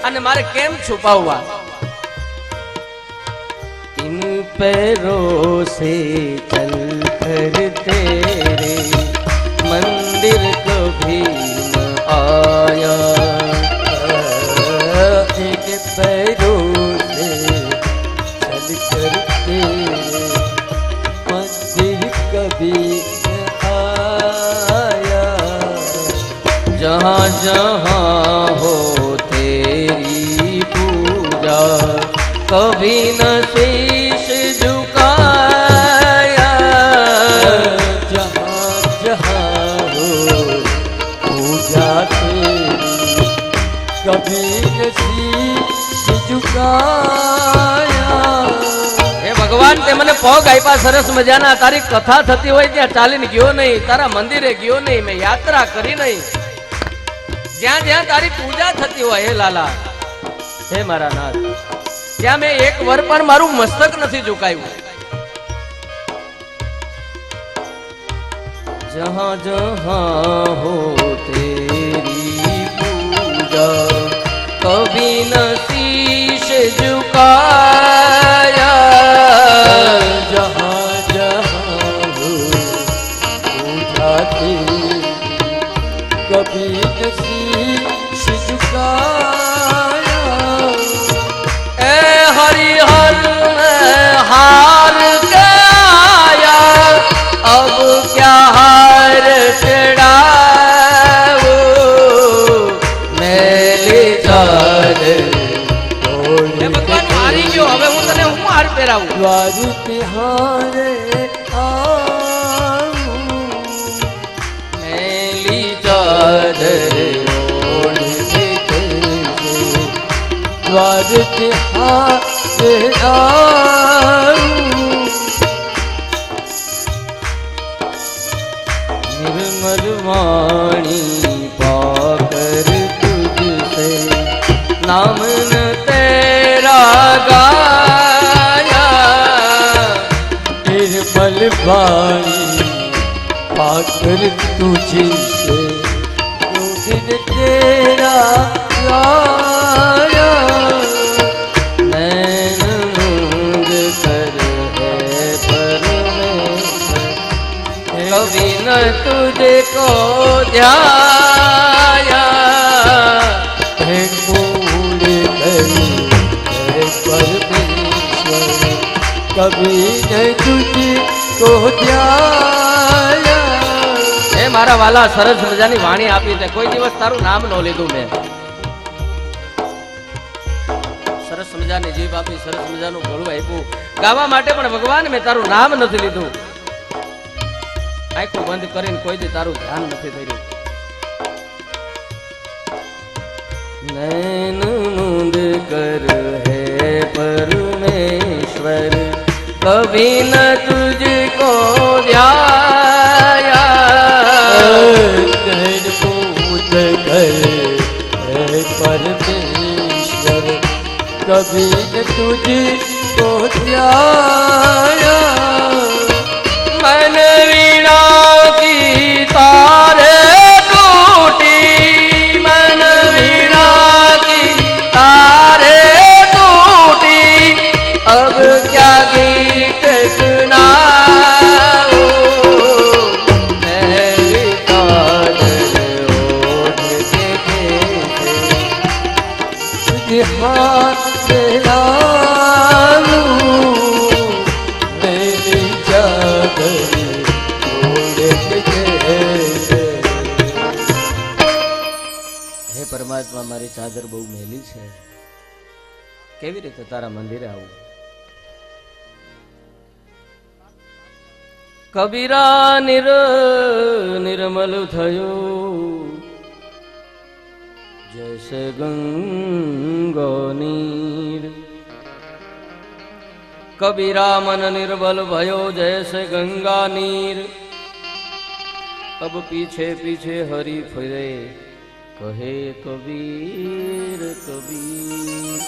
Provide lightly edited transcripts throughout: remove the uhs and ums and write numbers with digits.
અને મારે કેમ છુપાવવા? इन पैरों से चल कर तेरे मंदिर कभी न आया, एक पैरों से चल कर तेरे मंदिर कभी न आया, जहाँ जहाँ हो तेरी पूजा कभी न शीश झुकाया, जहाँ जहाँ हो पूजा तेरी कभी न शीश झुकाया। હે ભગવાન, તે મને પગ આપ્યા સરસ મજાના, તારી કથા થતી હોય ત્યાં ચાલીને ગયો નહીં, તારા મંદિરે ગયો નહીં, મેં યાત્રા કરી નહીં, જ્યાં જ્યાં તારી પૂજા થતી હોય હે લાલા, હે મારા નાથ, ત્યાં મેં એક વાર પણ મારું મસ્તક નથી ઝુકાયું। जहाँ जहाँ हो तेरी पूजा कभी न शीश झुकाया, जहाँ जहाँ हो पूजा तेरी कभी न शीश झुकाया। हरिहर हार के आया, अब क्या हार चढ़ाओ, मैली चादर भगवान हारी गयो, હવે હું તને હું હાર પહેરાવું? દ્વાર તિહારે આવું, મેલી ચાદર ઓઢે द्वार तिहारे आऊं, निर्मल वाणी पाकर तुझसे नाम न तेरा गाया, निर्मल वाणी पाकर तुझसे दिन तेरा गाया, कभी न तुझे को ध्याया, है फूल परमेश्वर, कभी न तुझे को ध्याया। એ મારા વાલા સરસ મજાની વાણી આપી છે, કોઈ દિવસ તારું નામ ન લીધું મેં, સરસ મજાની જીભ આપી, સરસ મજાનું ગળું આપ્યું ગાવા માટે, પણ ભગવાન મેં તારું નામ નથી લીધું, આંખો બંધ કરીને કોઈ દી તારું ધ્યાન નથી કર્યું। નૈન મૂંદ કર હે પરમેશ્વર, કભી ન તુझको ध्याया, નૈન મૂંદ કર હે પરમેશ્વર, કભી ન તુझको ध्याया। मन वीणा की तारे टूटी, मन वीणा की तारे टूटी, अब क्या गीत सुनाओ, मेरी चादर ओढ़ के तुझे हाथ से પરમાત્મા, મારી ચાદર બહુ મેલી છે, કેવી રીતે તારા મંદિરે આવું? કબીરા નિર્મલ થયો, જૈસે ગંગા નીર, કબીરા મન નિર્મલ ભયો જૈસે ગંગા નીર, अब पीछे पीछे हरी फिरे કહે કબીર કબીર।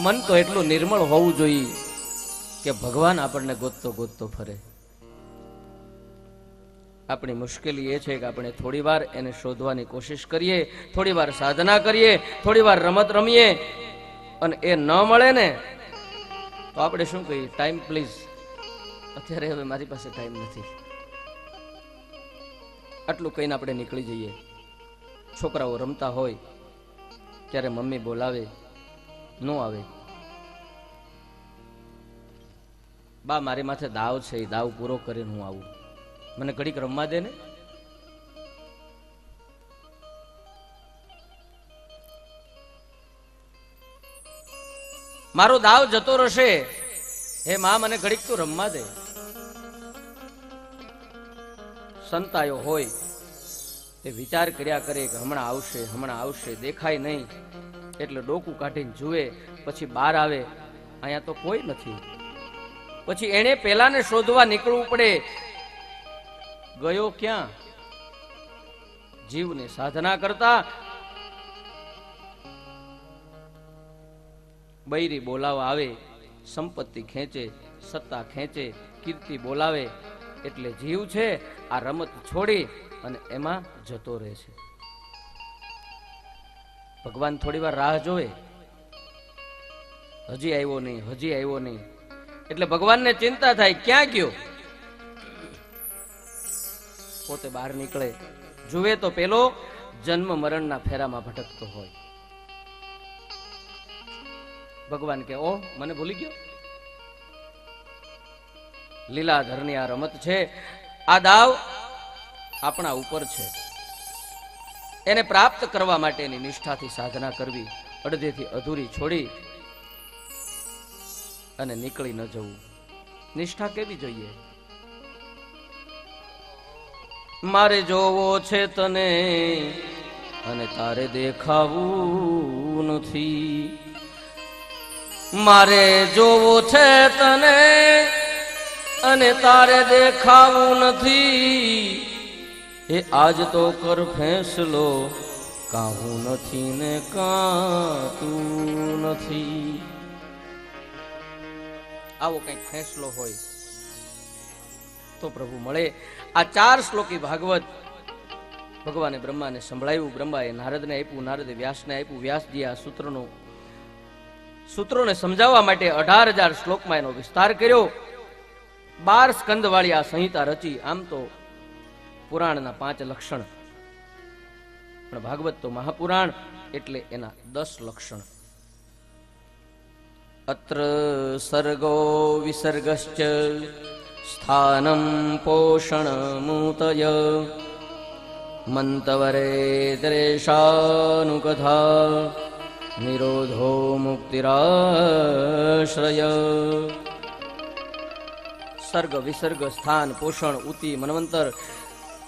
મન તો એટલું નિર્મળ હોવું જોઈએ કે ભગવાન આપણને ગોતતો ગોતતો ફરે। આપણી મુશ્કેલી એ છે કે આપણે થોડી વાર એને શોધવાની કોશિશ કરીએ, થોડી વાર સાધના કરીએ, થોડી વાર રમત રમીએ અને એ ન મળે ને તો આપણે શું કહીએ? ટાઈમ પ્લીઝ, અત્યારે હવે મારી પાસે ટાઈમ નથી. આટલું કહીને આપણે નીકળી જઈએ. છોકરાઓ રમતા હોય ત્યારે મમ્મી બોલાવે, ન આવે. બા મારી માથે દાવ છે, એ દાવ પૂરો કરીને હું આવું, મને ઘડીક રમવા દે ને. મારો દાવ જતો રહેશે, હે માં મને ઘડીક તું રમવા દે. સંતાયો હોય એ વિચાર કર્યા કરે કે હમણાં આવશે, હમણાં આવશે, દેખાય નહીં એટલે ડોકું કાઢીને જુએ, પછી બહાર આવે, અહીંયા તો કોઈ નથી. પછી એને પેલાને શોધવા નીકળવું પડે. ગયો ક્યાં? જીવને સાધના કરતા બૈરી બોલાવા આવે, સંપત્તિ ખેંચે, સત્તા ખેંચે, કીર્તિ બોલાવે એટલે જીવ છે આ રમત છોડી અને એમાં જતો રહે છે. ભગવાન થોડી વાર રાહ જોવે, હજી આવ્યો નહીં, હજી આવ્યો નહીં, એટલે ભગવાનને ચિંતા થાય ક્યાં ગયો. પોતે બહાર નીકળે, જુએ તો પેલો જન્મ મરણના ફેરામાં ભટકતો હોય. ભગવાન કે ઓ મને ભૂલી ગયો. લીલાધરની આ રમત છે, આ દાવ આપણા ઉપર છે. એને પ્રાપ્ત કરવા માટેની નિષ્ઠાથી સાધના કરવી, અડધેથી અધૂરી છોડી અને નીકળી ન જવું. નિષ્ઠા કેવી જોઈએ? મારે જોવો છે તને અને તારે દેખાવું નથી, મારે જોવો છે તને અને તારે દેખાવું નથી, એ આજ તો કર ફેંસલો, કાં હું નથી ને કાં તું નથી. આવો કંઈક ફેંસલો હોય તો પ્રભુ મળે. આ 4 શ્લોકી ભાગવત ભગવાને બ્રહ્માને સંભળાવ્યું, બ્રહ્માએ નારદને આપ્યું, નારદે વ્યાસને આપ્યું, વ્યાસજી આ સૂત્રોને સમજાવવા માટે 18,000 શ્લોકમાં એનો વિસ્તાર કર્યો. 12 સ્કંદ વાળી આ સંહિતા રચી. આમ તો પુરાણના 5 લક્ષણ, પણ ભાગવત તો મહાપુરાણ એટલે એના 10 લક્ષણ. અત્ર સર્ગો વિસર્ગશ્ચ સ્થાનમ પોષણમૂતય મંતવરે દ્રેષાનુકથા નિરોધો મુક્તિરાશ્રય. સર્ગ વિસર્ગ સ્થાન પોષણ ઉતિ મન્વંતર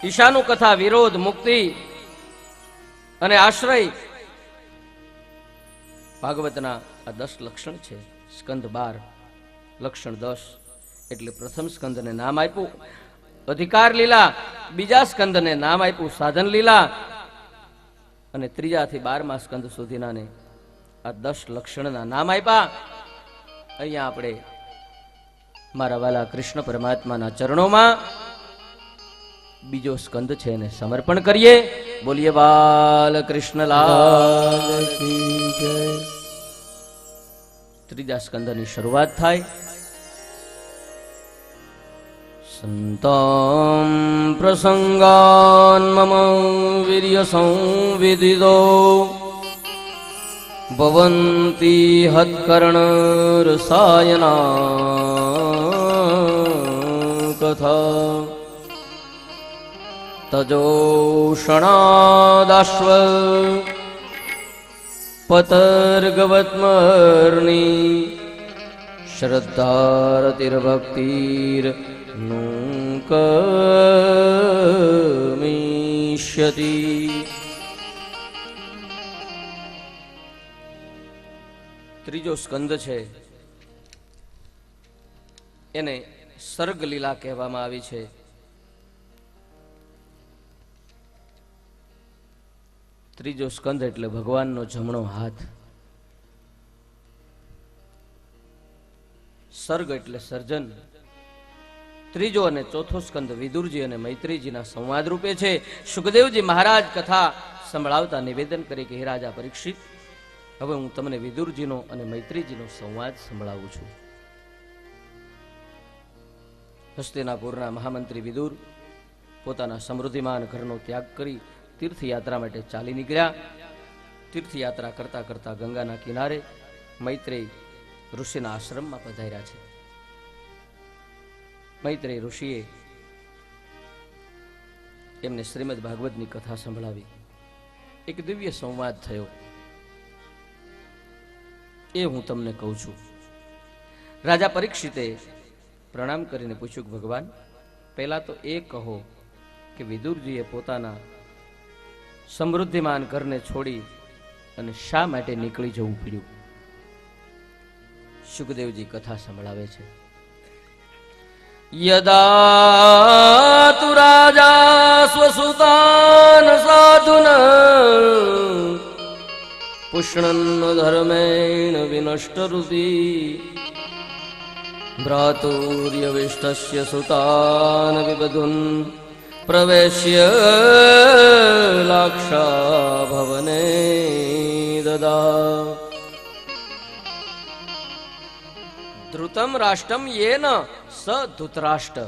ઈશાનું કથા વિરોધ મુક્તિ અને આશ્રય. ભાગવતના આ 10 લક્ષણ છે. સ્કંદ 12, લક્ષણ 10. એટલે પ્રથમ સ્કંદને નામ આપ્યું અધિકાર લીલા, બીજા સ્કંદને નામ આપ્યું સાધન લીલા, અને 3 થી 12મા સ્કંદ સુધીનાને આ 10 લક્ષણના નામ આપ્યા. અહીંયા આપણે મારા વાલા કૃષ્ણ પરમાત્માના ચરણોમાં બીજો સ્કંદ છે એને સમર્પણ કરીએ. બોલીએ બાલ કૃષ્ણલાલ કી જય. ત્રીજા સ્કંદની શરૂઆત થાય. સંતમ પ્રસંગાન મમ વીર્ય સંવિદિતો ભવંતી હત્કર્ણ રસાયના કથા તજોષણાદાશ્વ પતર્ગવત્મર્ણી શ્રદ્ધારતિર્ભક્તિર નુકમિષ્યતિ. ત્રીજો સ્કંદ છે એને સર્ગ લીલા કહેવામાં આવી છે. ત્રીજો સ્કંદ એટલે ભગવાનનો જમણો હાથ. સર્ગ એટલે સર્જન, ત્રીજો અને ચોથો સ્કંદ વિદુરજી અને મૈત્રીજીના સંવાદ રૂપે છે. સુખદેવજી મહારાજ કથા સંભળાવતા નિવેદન કરી કે હે રાજા પરીક્ષિત, હવે હું તમને વિદુરજીનો અને મૈત્રીજીનો સંવાદ સંભળાવું છું. હસ્તિનાપુરના મહામંત્રી વિદુર પોતાના સમૃદ્ધિમાન ઘરનો ત્યાગ કરી તીર્થયાત્રા માટે ચાલી નીકળ્યા. તીર્થયાત્રા કરતા કરતા ગંગાના કિનારે મૈત્રેય ઋષિના આશ્રમમાં પધાર્યા છે. મૈત્રેય ઋષિએ એમને શ્રીમદ ભાગવતની કથા સંભળાવી. એક દિવ્ય સંવાદ થયો, એ હું તમને કહું છું. રાજા પરીક્ષિતે પ્રણામ કરીને પૂછ્યું કે ભગવાન, પહેલા તો એ કહો કે વિદુરજીએ પોતાના સમૃદ્ધિમાન ઘરને છોડી અને શા માટે નીકળી જવું પડ્યું? સુખદેવજી કથા સંભળાવે છે. યદા તુ રાજા સ્વસુતાન સાધુન પુષ્ણન ધર્મેણ વિનષ્ટરુતિ ભ્રાતુર્યવિષ્ટસ્ય સુતાન વિબધુન પ્રવેશ્ય લાક્ષા ભવને દદા. ધૃતમ રાષ્ટ્રમ યેન સ ધૃતરાષ્ટ્ર.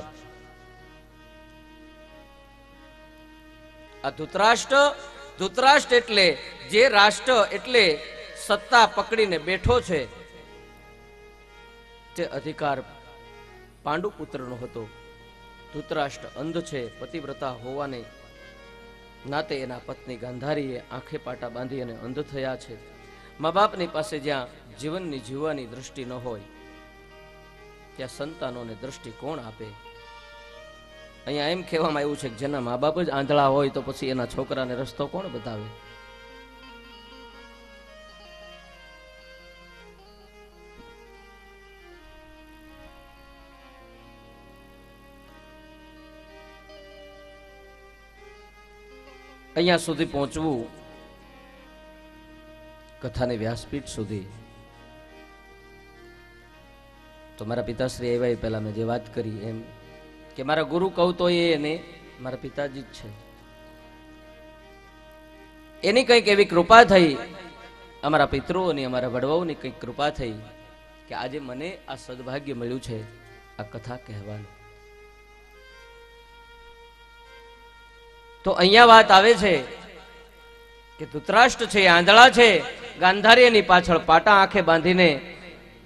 આ ધૃતરાષ્ટ્ર એટલે જે રાષ્ટ્ર એટલે સત્તા પકડીને બેઠો છે, તે અધિકાર પાંડુપુત્રનો હતો. ધૃતરાષ્ટ્ર અંધ છે, પતિવ્રતા હોવાને નાતે એના પત્ની ગાંધારીએ આંખે પાટા બાંધી અને અંધ થયા છે. મા બાપની પાસે જ્યાં જીવનની જીવવાની દ્રષ્ટિ ન હોય, ત્યાં સંતાનોને દ્રષ્ટિ કોણ આપે? અહીંયા એમ કહેવામાં આવ્યું છે કે જેના મા બાપ જ આંધળા હોય તો પછી એના છોકરાને રસ્તો કોણ બતાવે? અહીંયા સુધી પહોંચવું, કથાની વ્યાસપીઠ સુધી, તો મારા પિતાશ્રી આવ્યા એ પહેલા મેં જે વાત કરી એમ કે મારા ગુરુ કહું તો એને મારા પિતાજી જ છે. એની કંઈક એવી કૃપા થઈ, અમારા પિતૃઓની અમારા વડવાઓની કંઈક કૃપા થઈ કે આજે મને આ સદભાગ્ય મળ્યું છે આ કથા કહેવાનું. તો અહીંયા વાત આવે છે કે ધૃતરાષ્ટ્ર છે, આંધળા છે, ગાંધારી એની પાછળ પાટા આંખે બાંધીને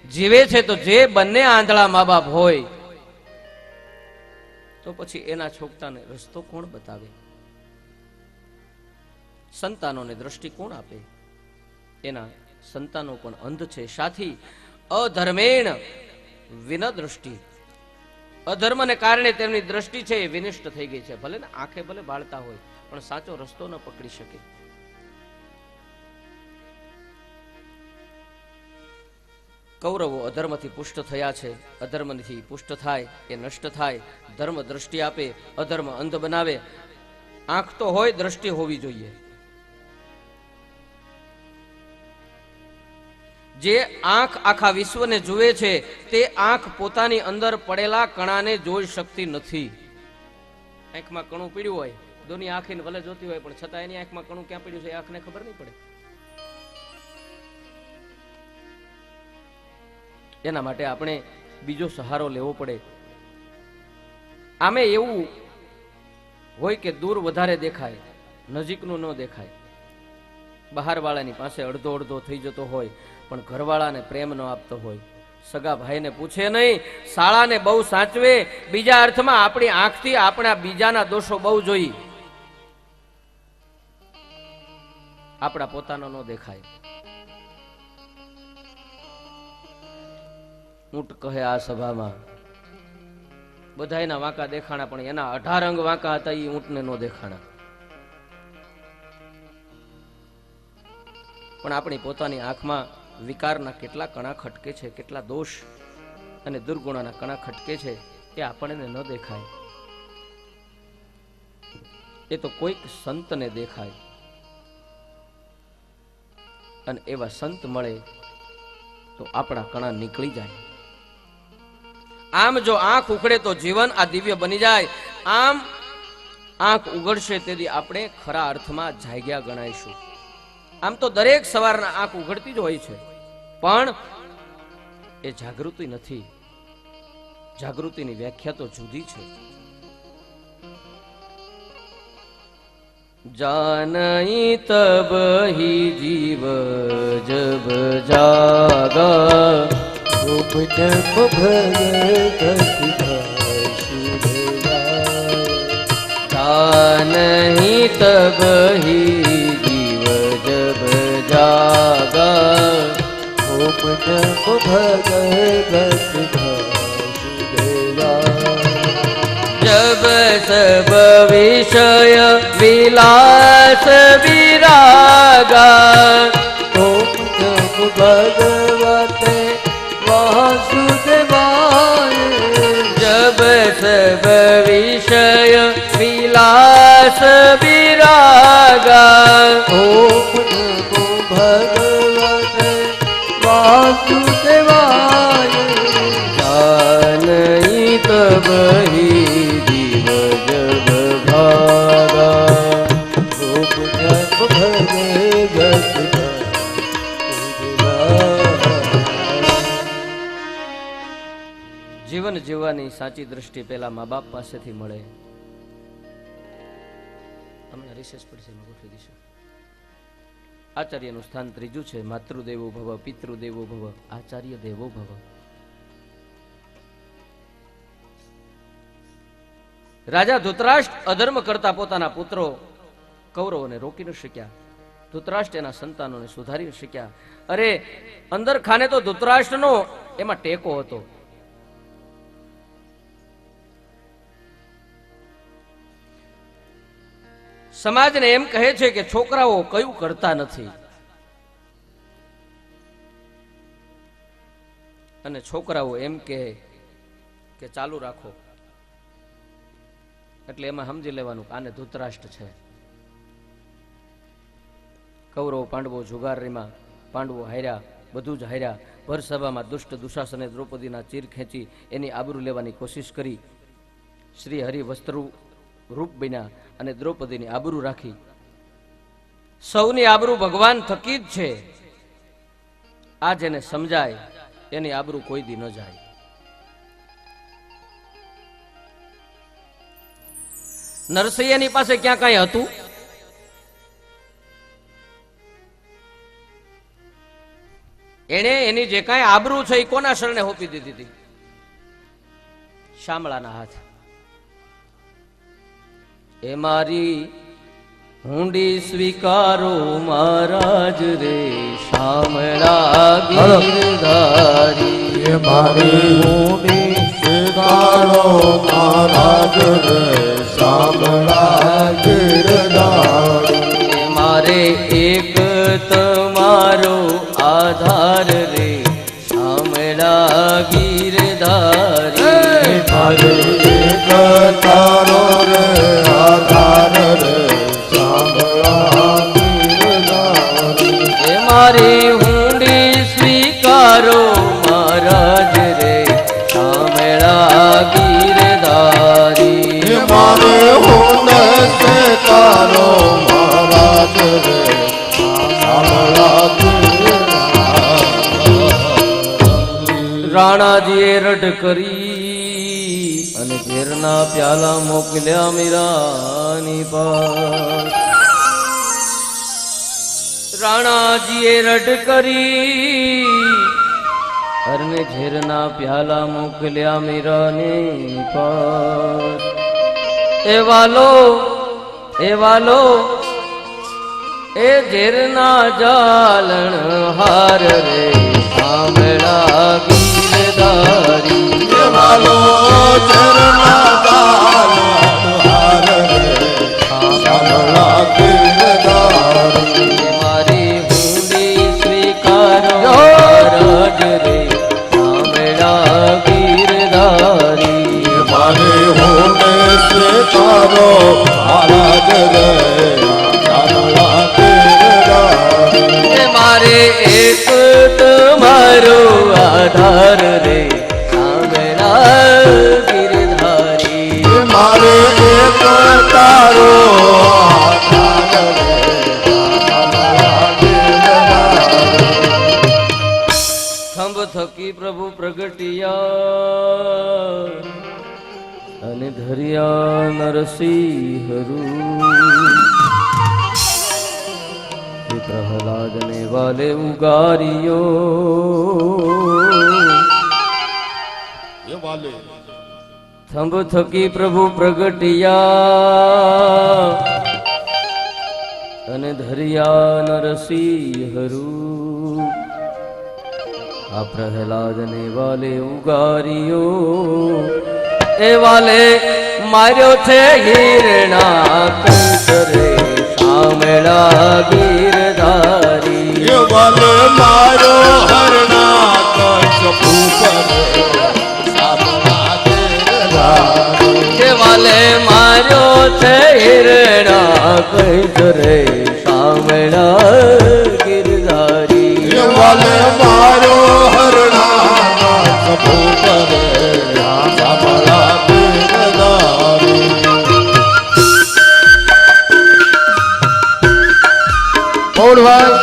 જીવે છે. તો જે બંને આંધળા મા બાપ હોય તો પછી એના છોકરાને રસ્તો કોણ બતાવે? સંતાનોને દ્રષ્ટિ કોણ આપે? એના સંતાનો પણ અંધ છે. સાથી અધર્મેણ વિન દ્રષ્ટિ, અધર્મને કારણે તેમની દ્રષ્ટિ છે એ વિનિષ્ટ થઈ ગઈ છે. ભલે ને આંખે ભલે બાળતા હોય પણ સાચો રસ્તો ન પકડી શકે. કૌરવો અધર્મથી પુષ્ટ થયા છે. અધર્મથી પુષ્ટ થાય એ નષ્ટ થાય. ધર્મ દ્રષ્ટિ આપે, અધર્મ અંધ બનાવે. આંખ તો હોય, દ્રષ્ટિ હોવી જોઈએ. જે આંખ આખા વિશ્વને જુએ છે તે આંખ પોતાની અંદર પડેલા કણાને જોઈ શકતી નથી. આંખમાં કણું પીડ્યું હોય, દુનિયા આંખીને ભલે જોતી હોય પણ છતાં એની આંખમાં કણું ક્યાં પીડ્યું છે એ આંખને ખબર નહીં પડે. એના માટે આપણે બીજો સહારો લેવો પડે. આમે એવું હોય કે દૂર વધારે દેખાય, નજીકનું ન દેખાય. બહાર વાળાની પાસે અડધો અડધો થઈ જતો હોય પણ ઘરવાળાને પ્રેમ ન આપતો હોય, સગા ભાઈને પૂછે નહીં, શાળાને બહુ સાચવે. બીજા અર્થમાં આપણી આંખથી આપણા બીજાના દોષો બહુ જોઈ, આપણા પોતાનો ન દેખાય. ઊંટ કહે આ સભામાં બધા એના વાંકા દેખાણા પણ એના 18 અંગ વાંકા હતા એ ઊંટને ન દેખાણા. પણ આપણી પોતાની આંખમાં વિકારના કેટલા કણા ખટકે છે, કેટલા દોષ અને દુર્ગુણોના કણા ખટકે છે એ આપણને ન દેખાય. એ તો કોઈક સંતને દેખાય અને એવા સંત મળે તો આપણા કણા નીકળી જાય. આમ જો આંખ ઉઘડે તો જીવન આ દિવ્ય બની જાય, આમ આંખ ઉઘડશે તેથી આપણે ખરા અર્થમાં જાગ્યા ગણાઈશું. આમ તો દરેક સવારના આંખ ઉઘડતી જ હોય છે, પણ એ જાગૃતિ નથી. જાગૃતિની વ્યાખ્યા તો જુદી છે. જાનઈ તબ હી જીવ જબ જાગા रूप जब भगत नहीं तब ही जीव जब जागा रूप जब भगत जब सब विषय विलास विरागा रूप जब भगवते वासुदेवाय जब सब विषय विलास विरागा ओम नमो भगवते वासुदेवाय जानई तब ही जीव जब भागा रूप जब भगवत જીવન જીવવાની સાચી દ્રષ્ટિ પેલા મા બાપ પાસેથી મળે. અમને રિસેસ પડશે ગોઠવી દઈશું. આચાર્યનું સ્થાન ત્રીજું છે. માતૃદેવો ભવ, પિતૃદેવો ભવ, આચાર્ય દેવો ભવ. રાજા ધૃતરાષ્ટ્ર અધર્મ કરતા પોતાના પુત્રો કૌરવોને રોકી ન શક્યા. ધૃતરાષ્ટ્ર એના સંતાનોને સુધારી ન શક્યા. અરે અંદર ખાને તો ધૃતરાષ્ટ્રનો એમાં ટેકો હતો. સમાજને એમ કહે છે કે છોકરાઓ કયું કરતા નથી, અને છોકરાઓ એમ કહે કે ચાલુ રાખો, એટલે એમાં સમજી લેવાનું આને ધૃતરાષ્ટ્ર છે. કૌરવો પાંડવો જુગારીમાં પાંડવો હાર્યા, બધું જ હાર્યા. ભર સભામાં દુષ્ટ દુશાસને દ્રૌપદીના ચીર ખેંચી એની આબરૂ લેવાની કોશિશ કરી. શ્રી હરિ વસ્ત્ર રૂપ બન્યા અને દ્રૌપદીની આબરૂ રાખી. સૌની આબરૂ ભગવાન થકી જ છે. આ જેને સમજાય એની આબરૂ કોઈ દી ન જાય. નરસૈયાની પાસે ક્યાં કઈ હતું? એને એની જે કાંઈ આબરૂ છે એ કોના શરણે હોપી દીધી હતી? શામળાના હાથ. એ મારી હુંડી સ્વીકારો મહારાજ રે શામળા ગીરધારી. એ મારી હુંડી સ્વીકારો મહારાજ રે શામળા ગીરધારી. મારે એક તમારો આધાર રે શામળા ગીરધારી. મારે એક તારો રે આધાર રે શામળા ગીરધારી. એ મારી હુંડી સ્વીકારો મહારાજ રે શામળા ગીરધારી. મારે હુંડ સ્વીકારો મહારાજ રે શામળા ગીરધારી. રાણાજીએ રડ કરી અને ઘેરના પ્યાલા મોકલ્યા મીરાની પાસ. રાણાજીએ રડ કરી અને ઝેરના પ્યાલા મોકલ્યા મીરાની પાસ. એ વાલો એ ઝેરના જાલણ હાર રે શામળા ગીરધારી. વાલો ચરના જાલણ હાર રે શામળા ગીરધારી. મારી હુંડી સ્વીકારો મહારાજ રે શામળા ગીરધારી. મારે હુંડ સ્વીકારો મહારાજ રે શામળા ગીરધારી. મારે એક તમારો આધાર રે શામળા થકી પ્રભુ પ્રગટિયા અને ધર્યા નરસિંહ પ્રહલાદ ને વાલે ઉગારિયો એ વાલે થંભ થકી પ્રભુ પ્રગટિયા અને ધર્યા નરસિંહ આ પ્રહલાદ ને વાલે ઉગારિયો એ વાલે માર્યો છે હિરણા કંસરે સામેળા ગીરધારી એ વાલે મારો હરણા કંસ ભૂપર કે વાલે માર્યો છે હિરણા કંસરે સામેળા ગીરધારી એ વાલે મારો હરણા કંસ ભૂપર સામળા ગીરધારી પૌડભાઈ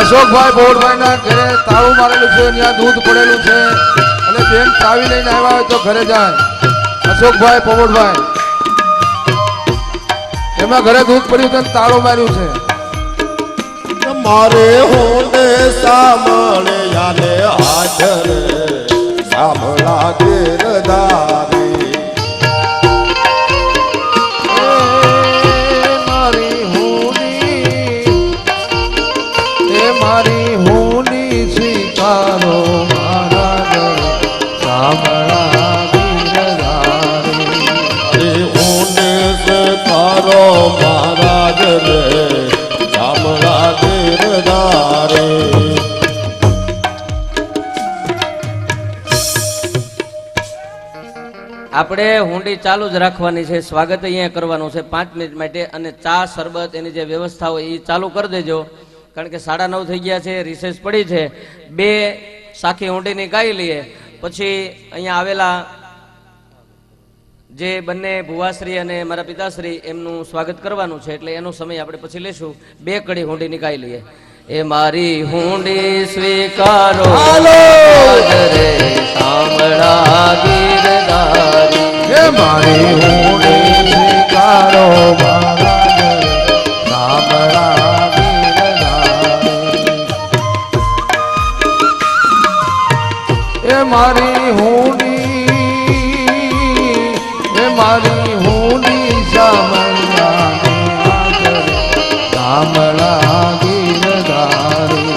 અશોકભાઈ પૌડભાઈ ના ઘરે તાળું મારેલું છે ત્યાં દૂધ પડેલું છે અને બેન ચાવી લઈને આવ્યા હોય તો ઘરે જાય અશોકભાઈ પૌડભાઈ એમાં ઘરે દૂધ પડ્યું છે તાળું માર્યું છે મારે હોને સામળે યાને હાજર સામળા ગીરધારી મારી હોની સ્વીકારો મારા સામળા ગીરધારી અરે હોને સ્વીકારો મહારાજ રે સામળા ગીરધારી આપણે હુંડી ચાલુ જ રાખવાની છે સ્વાગત અહીંયા કરવાનું છે 5 મિનિટ માટે અને ચા શરબત એની જે વ્યવસ્થા હોય એ ચાલુ કરી દેજો કારણ કે 9:30 થઈ ગયા છે રિસેસ પડી છે 2 સાખી ઊંડીની ગાઈ લઈએ પછી અહીંયા આવેલા જે બંને ભુવાશ્રી અને મારા પિતાશ્રી એમનું સ્વાગત કરવાનું છે એટલે એનો સમય આપણે પછી લેશું 2 કડી ઊંડીની ગાઈ લઈએ એ મારી હુંડી સ્વીકારો રે સામળા ગીરધારી હે મારી હોની સ્વીકારો મારા સામળા એ મારી હુંડી સામળા સામળા ગીરધારી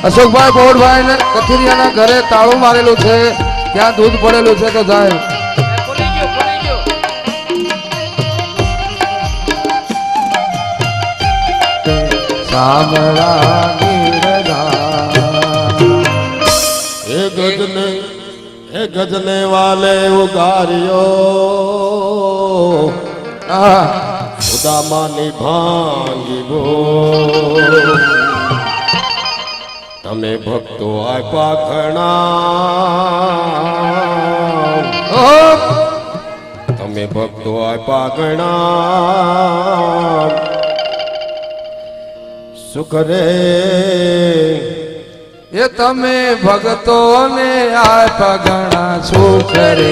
અશોકભાઈ બોરભાઈ ને કથિરિયાના ઘરે તાળું મારેલું છે ત્યાં દૂધ પડેલું છે તો જાય સામળા ગીરધારી એ ગજને વાલે ઉગાર્યો ઉદામાની ભાંગી બો તમે ભક્તો આપ્યા ઘણા તમે ભક્તો આપ્યા ઘણા સુખ રે એ તમે ભક્તોને આપ્યા ઘણા સુખ રે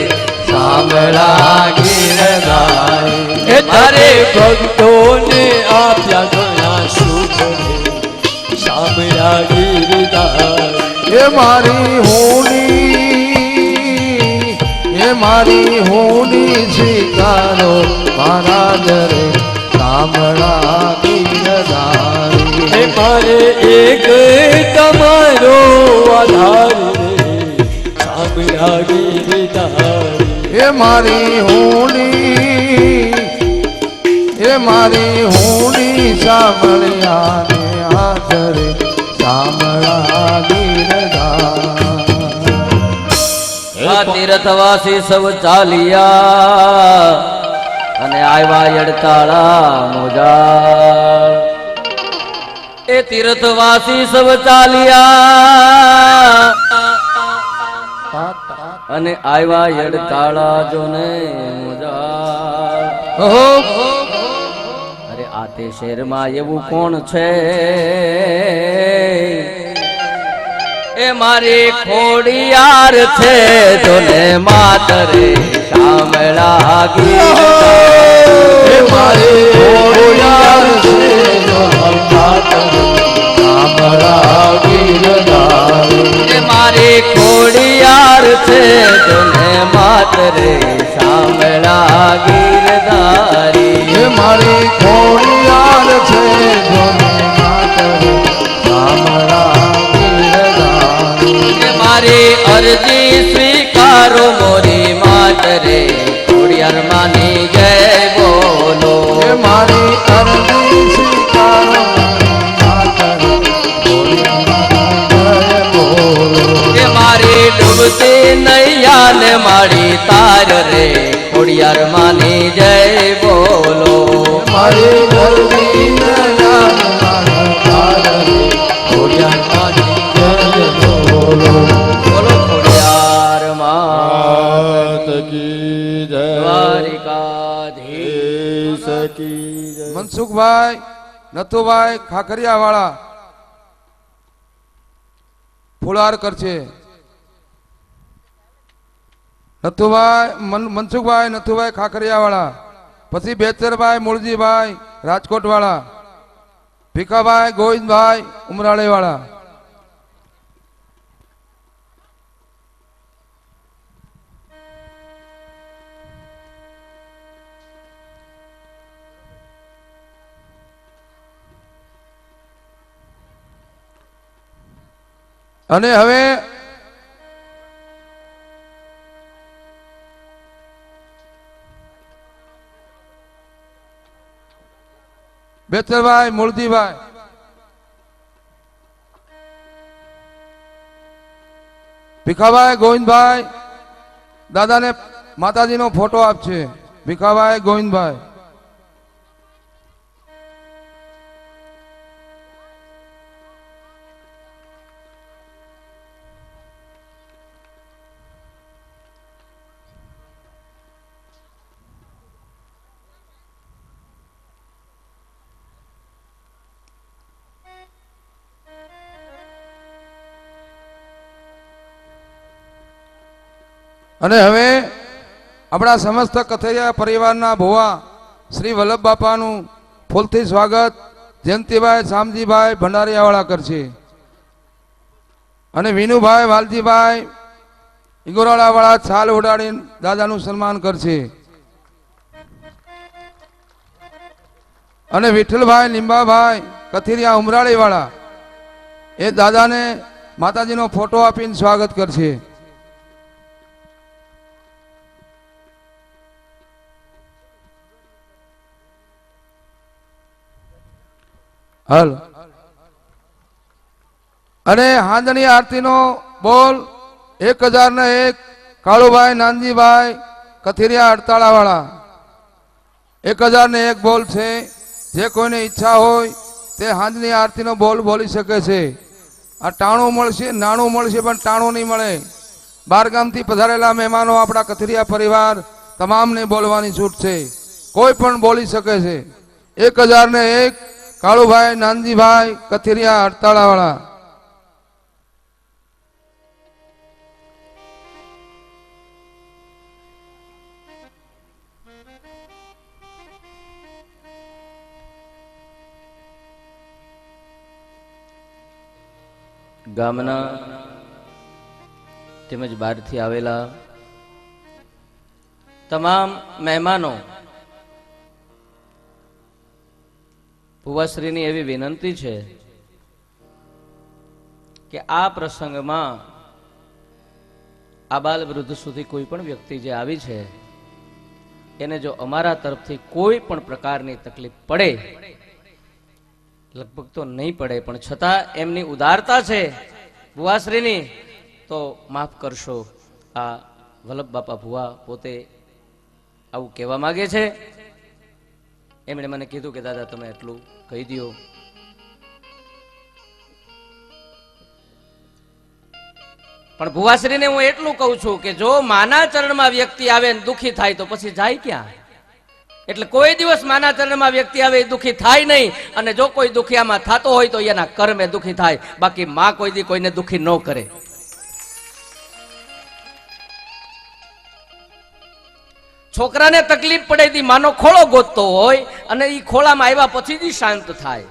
સામળા ગીરધારી એ તારે ભક્તોને આપ્યા ઘણા સુખ સામળા ગીરધારી એ મારી હોની સ્વીકારો મારા ઘરે સામળા ગીરધારી મારે એક તમારો આધાર રે સામળા ગીરધારી એ મારી હોની સામળિયાને આધરે સામળા ગીરધારી આ તીર્થવાસી સૌ ચાલિયા અને આવ્યા યડતાળા મોજાળ એ તીર્થવાસી સૌ ચાલ્યા અને આવ્યા યડતાળા જોને મોજાળ અરે આ તે શહેરમાં એવું કોણ છે એ મારી ખોડિયાર છે જોને માતરે શામળા ગીર એ મારી ખોડિયાર છે જોને માતરે શામળા ગીરધારી એ મારી ખોડિયાર છે જોને માતરે શામળા ગીરધારી એ મારી ખોડિયાર છે જોને માતરે શામળા ગીરધારી મારી અરજી સ્વીકારો મોરી માતરે ખોડિયાર માની જય બોલો એ મારી અરજી સ્વીકારો માતરે ખોડિયાર જય બોલો કે મારી ડૂબતી નૈયા ને મારી તાર રે ખોડિયાર માની જય બોલો મારી અરજી નયન મારી ખોડિયાર માની જય બોલો બોલો ખોડિયાર માં માત કી જય દ્વારિકાધીશ કી જય મનસુખભાઈ નથુભાઈ ખાખરિયા વાળા ફુલાર કરશે મનસુખભાઈ નથુભાઈ ખાખરિયા વાળા પછી બેચરભાઈ મૂળજીભાઈ રાજકોટ વાળા ભીખાભાઈ ગોવિંદભાઈ ઉમરાળે વાળા અને હવે બેચરભાઈ મૂળજીભાઈ ભીખાભાઈ ગોવિંદભાઈ દાદાને માતાજીનો ફોટો આપશે ભીખાભાઈ ગોવિંદભાઈ અને હવે આપણા સમસ્ત કથૈયા પરિવારના ભુવા શ્રી વલ્લભ બાપાનું ફૂલથી સ્વાગત જયંતિભાઈ શામજીભાઈ ભંડારીયાવાળા કરશે અને વિનુભાઈ વાલજીભાઈ ઇગોરાળાવાળા છાલ ઉડાડીને દાદાનું સન્માન કરશે અને વિઠ્ઠલભાઈ લીંબાભાઈ કથિરિયા ઉમરાળીવાળા એ દાદાને માતાજીનો ફોટો આપીને સ્વાગત કરશે હાલ અને હાંજની આરતીનો બોલ 1001 કાળુભાઈ નાનજીભાઈ કથિરિયા અડતાળા વાળા 1001 બોલ છે જે કોઈને ઈચ્છા હોય તે હાંજની આરતીનો બોલ બોલી શકે છે આ ટાણું મળશે નાણું મળશે પણ ટાણું નહીં મળે બારગામથી પધારેલા મહેમાનો આપણા કથિરિયા પરિવાર તમામને બોલવાની છૂટ છે કોઈ પણ બોલી શકે છે 1001 કાળુભાઈ નાનજીભાઈ કથિરિયા અડતાળા વાળા ગામના તેમજ બહારથી આવેલા તમામ મહેમાનો ભુવાશ્રીની એવી વિનંતી છે કે આ પ્રસંગમાં આબાલ વૃદ્ધ સુધી કોઈ પણ વ્યક્તિ જે આવી છે એને જો અમારા તરફથી કોઈ પણ પ્રકારની તકલીફ પડે, લગભગ તો નહીં પડે, પણ છતાં એમની ઉદારતા છે ભુવાશ્રીની, તો માફ કરશો. આ વલ્લભ બાપા ભુવા પોતે આવું કહેવા માંગે છે એમણે મને કીધું કે દાદા તમે એટલું કહી દો. પણ ભુવાશ્રીને હું એટલું કહું છું કે જો માના ચરણમાં વ્યક્તિ આવે ને દુખી થાય તો પછી જાય ક્યાં? એટલે કોઈ દિવસ માના ચરણમાં વ્યક્તિ આવે એ દુખી થાય નહીં. અને જો કોઈ દુખિયામાં થતો હોય તો એના કર્મે દુખી થાય, બાકી માં કોઈ દી કોઈને દુખી ન કરે. છોકરાને તકલીફ પડે તી માનો ખોળો ગોતતો હોય અને એ ખોળામાં આવ્યા પછી જ શાંત થાય.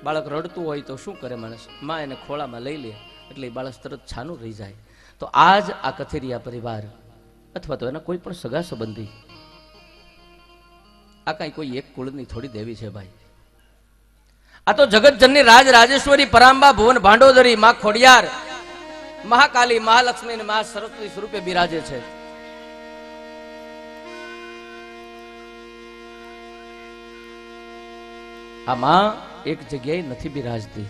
બાળક રડતું હોય તો શું કરે માણસ? માં એને ખોળામાં લઈ લે એટલે એ બાળક તરત છાનું રહી જાય. તો આજ આ કથેરિયા પરિવાર અથવા તો એના કોઈ પણ સગા સંબંધી, આ કઈ કોઈ એક કુળની થોડી દેવી છે ભાઈ. આ તો જગતજનની રાજ રાજેશ્વરી પરાંબા ભુવન ભાંડોદરી માં ખોડિયાર મહાકાલી મહાલક્ષ્મી અને મહા સરસ્વતી સ્વરૂપે બિરાજે છે. આ માં એક જગ્યાએ નથી બિરાજતી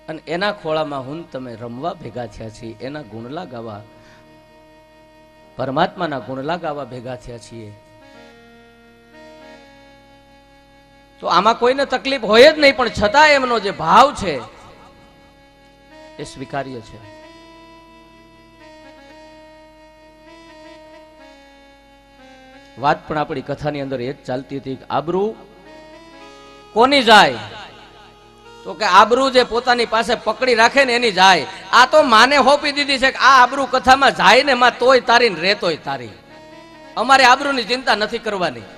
અને એના ખોળામાં હું તમે રમવા ભેગા થયા છીએ, એના ગુણલા ગાવા, પરમાત્માના ગુણલા ગાવા ભેગા થયા છીએ. તો આમાં કોઈને તકલીફ હોય જ નહીં, પણ છતાં એમનો જે ભાવ છે એ સ્વીકાર્ય છે. વાત પણ આપણી કથાની અંદર એ જ ચાલતી હતી કે આબરૂ કોની જાય? તો કે આબરૂ જે પોતાની પાસે પકડી રાખે ને એની જાય. આ તો માને હોપી દીધી છે કે આ આબરૂ કથામાં જાય ને માં તોય તારી ને રેતોય તારી, અમારે આબરૂની ચિંતા નથી કરવાની.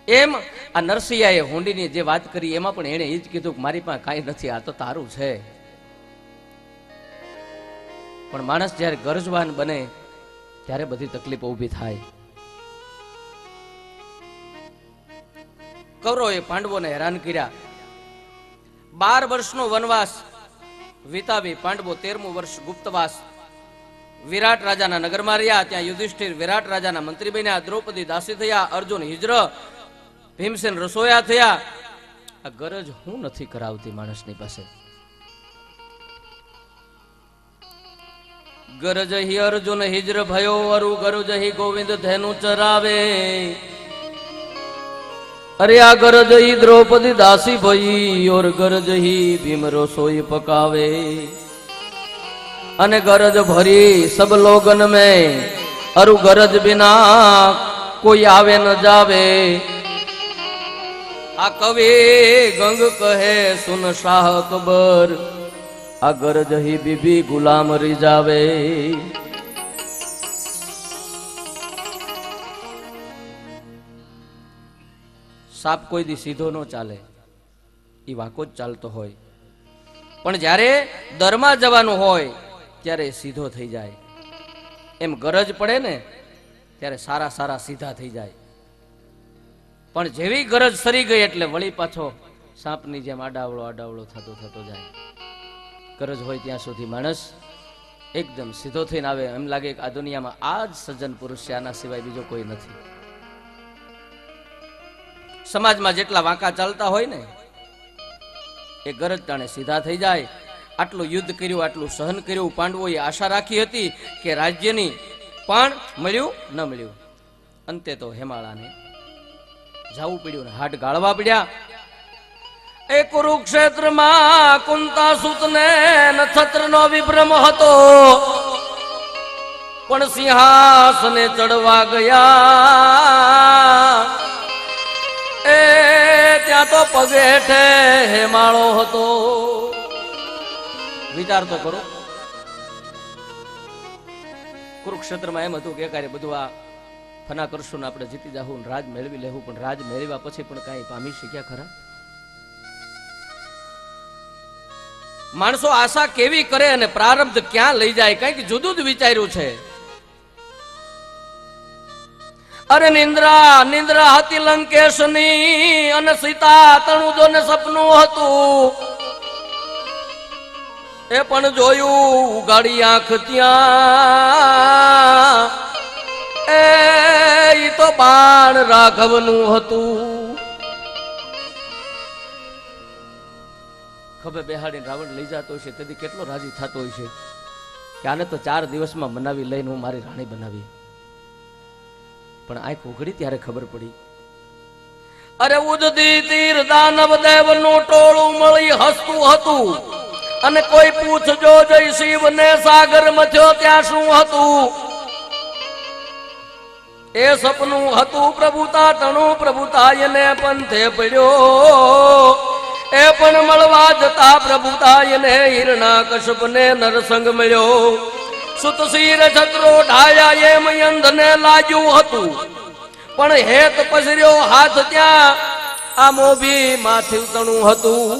એમ આ નરસિંહાએ હુંડીની જે વાત કરી એમાં પણ એને એ જ કીધું કે મારી પાસે કાંઈ નથી, આ તો તારું છે. પણ માણસ જ્યારે ગરજવાન બને ત્યારે બધી તકલીફો ઊભી થાય. કૌરવોએ પાંડવોને હેરાન કર્યા. 12 વર્ષનો વનવાસ વિતાવી પાંડવો 13મું વર્ષ ગુપ્તવાસ વિરાટ રાજાના નગરમાં રહ્યા. ત્યાં યુધિષ્ઠિર વિરાટ રાજાના મંત્રી બન્યા, દ્રૌપદી દાસી થયા, અર્જુન હિજ્ર, ભીમસેન રસોયા થયા. આ ગરજ હું નથી કરાવતી માણસની પાસે. ગરજ હિ અર્જુન હિજ્ર ભયો અરુ ગરજ હિ ગોવિંદ ધેનું ચરાવે. અરે આ ગરજ હી દ્રૌપદી દાસી ભઈ ઓર ગરજ હી ભીમ રસોઈ પકાવે. અને ગરજ ભરી સબ લોગન में અરુ ગરજ બિના કોઈ આવે ન જાવે. આ કવિ ગંગ કહે સુન શાહ અકબર આ ગરજ હી બીબી ગુલામ રીજાવે. સાપ કોઈ દી સીધો ન ચાલે, એ વાંકો જ ચાલતો હોય, પણ જ્યારે દરમાં જવાનું હોય ત્યારે સીધો થઈ જાય. એમ ગરજ પડે ને ત્યારે સારા સારા સીધા થઈ જાય. પણ જેવી ગરજ સરી ગઈ એટલે વળી પાછો સાપની જેમ આડાવળો આડાવળો થતો થતો જાય. ગરજ હોય ત્યાં સુધી માણસ એકદમ સીધો થઈને આવે. એમ લાગે કે આ દુનિયામાં આ જ સજ્જન પુરુષ છે, આના સિવાય બીજો કોઈ નથી. સમાજમાં જેટલા વાંકા ચાલતા હોય ને એ ગરજ ટાણે સીધા થઈ જાય. આટલું યુદ્ધ કર્યું, આટલું સહન કર્યું. પાંડવોએ આશા રાખી હતી કે રાજ્યની, પણ મળ્યું ન મળ્યું. અંતે તો હેમાળાને જવું પડ્યું ને હાડ ગાળવા પડ્યા. એ કુરુક્ષેત્રમાં કુંતાસુતને નક્ષત્રનો વિભ્રમ હતો, પણ સિંહાસને ચડવા ગયા. એ ત્યાં તો પગે હેઠે હેમાળો હતો. વિચાર તો કરો, કુરુક્ષેત્રમાં એમ હતું કે કાર્ય બધું આ ફના કરશું ને આપણે જીતી જાહું ને રાજ મેળવી લેવું, પણ રાજ મેળવ્યા પછી પણ કઈ પામી શક્યા ખરા? માણસો આશા કેવી કરે અને પ્રારબ્ધ ક્યાં લઈ જાય, કઈક જુદું જ વિચાર્યું છે. અરે નિંદ્રા હતી લંકેશની અને સીતા તણુજો ને સપનું હતું. એ પણ જોયું ઉગાડી આંખ ત્યાં. એ તો બાણ રાઘવનું હતું. ખભે બેહાડીને રાવણ લઈ જતો હશે તેથી કેટલો રાજી થતો હોય છે કે આને તો 4 દિવસમાં મનાવી લઈને હું મારી રાણી બનાવી. પણ આંખ ઉઘડી ત્યારે ખબર પડી. અરે ઉદતી તીર દાનવ દેવનું ટોળું મળી હસતું હતું, અને કોઈ પૂછજો જય શિવ ને સાગર મથ્યો ત્યાં શું હતું. એ સપનું હતું પ્રભુતા તણું, પ્રભુતા એને પંથે પડ્યો. એ પણ મળવા જતા પ્રભુતા એને હિરણા કશ્યપ ને નરસંગ મળ્યો. સુત શિર છત્રો ઢાયા એમ અંધને લાગ્યું હતું, પણ હેત પસર્યો હાથ ત્યાં આ મોભી માથું તણું હતું.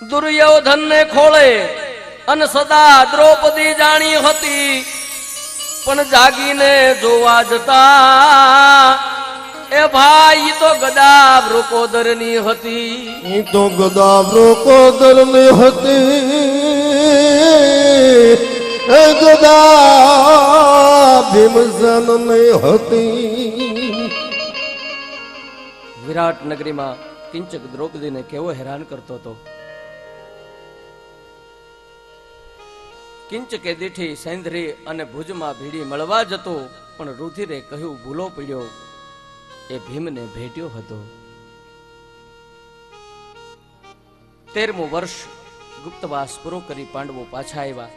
દુર્યોધન ને ખોળે અને સદા દ્રૌપદી જાણી હતી, પણ જાગીને જોવા જતા એ ભાઈ તો ગદા વૃકોદર ની હતી. ઈ તો ગદા વૃકોદર ની હતી, એ ગદા ભીમસેન ની હતી. વિરાટ નગરીમાં કિંચક દ્રૌપદીને કેવો હેરાન કરતો હતો. કિંચકે દીઠી સેંધરી અને ભુજમાં ભીડી મળવા જતો, પણ રુધિરે કહ્યું ભૂલો પડ્યો એ ભીમને ભેટ્યો હતો. 13મું વર્ષ ગુપ્તવાસ પૂરો કરી પાંડવો પાછા આવ્યા.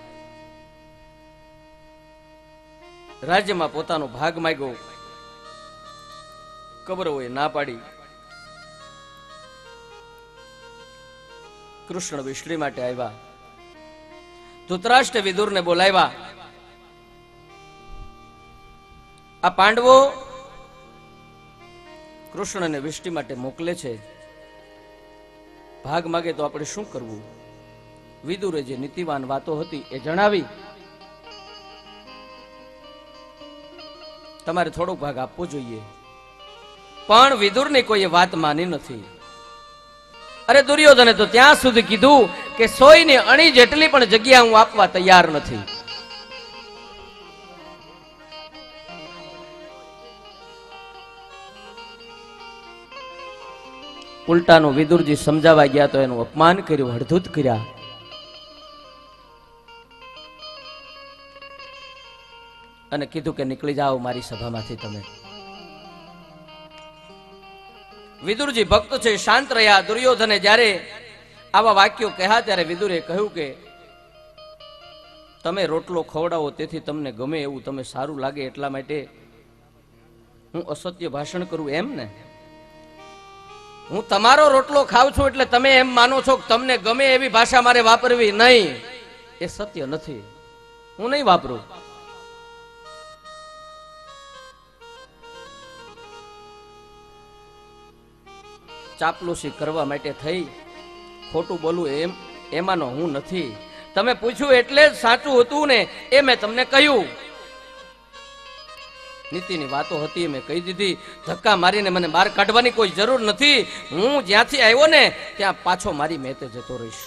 રાજ્યમાં પોતાનો ભાગ માંગ્યો. કૌરવોએ ના પાડી. કૃષ્ણ વિશ્રી માટે આવ્યા. ધૃતરાષ્ટ્ર વિદુરને બોલાવ્યા. આ પાંડવો કૃષ્ણને વિષ્ટિ માટે મોકલે છે, ભાગ માગે તો આપણે શું કરવું? વિદુરે જે નીતિવાન વાતો હતી એ જણાવી. તમારે થોડોક ભાગ આપવો જોઈએ. પણ વિદુરની કોઈ વાત માની નથી. અરે દુર્યોધને તો ત્યાં સુધી કીધું કે 100 ની અણી જેટલી પણ જગ્યા હું આપવા તૈયાર નથી. ઉલટાનું વિદુરજી સમજાવવા ગયા તો એનું અપમાન કર્યું, હળધૂત કર્યા. અને કીધું કે નીકળી જાઓ મારી સભામાંથી તમે. વિદુરજી ભક્ત છે, શાંત રહ્યા. દુર્યોધને જ્યારે આવા વાક્યો કહ્યા ત્યારે વિદુરે કહ્યું કે તમે રોટલો ખવડાવો તેથી તમને ગમે એવું, તમે સારું લાગે એટલા માટે હું અસત્ય ભાષણ કરું એમ ને? હું તમારો રોટલો ખાઉં છું એટલે તમે એમ માનો છો કે તમને ગમે એવી ભાષા મારે વાપરવી નહીં? એ સત્ય નથી, હું નહીં વાપરું. ચાપલુસી કરવા માટે થઈ ખોટું બોલું એમાંનો હું નથી. તમે પૂછ્યું એટલે જ સાચું હતું ને એ મેં તમને કહ્યું. નીતિની વાતો હતી મેં કહી દીધી. ધક્કા મારીને મને બહાર કાઢવાની કોઈ જરૂર નથી. હું જ્યાંથી આવ્યો ને ત્યાં પાછો મારી મેતે જતો રહીશ.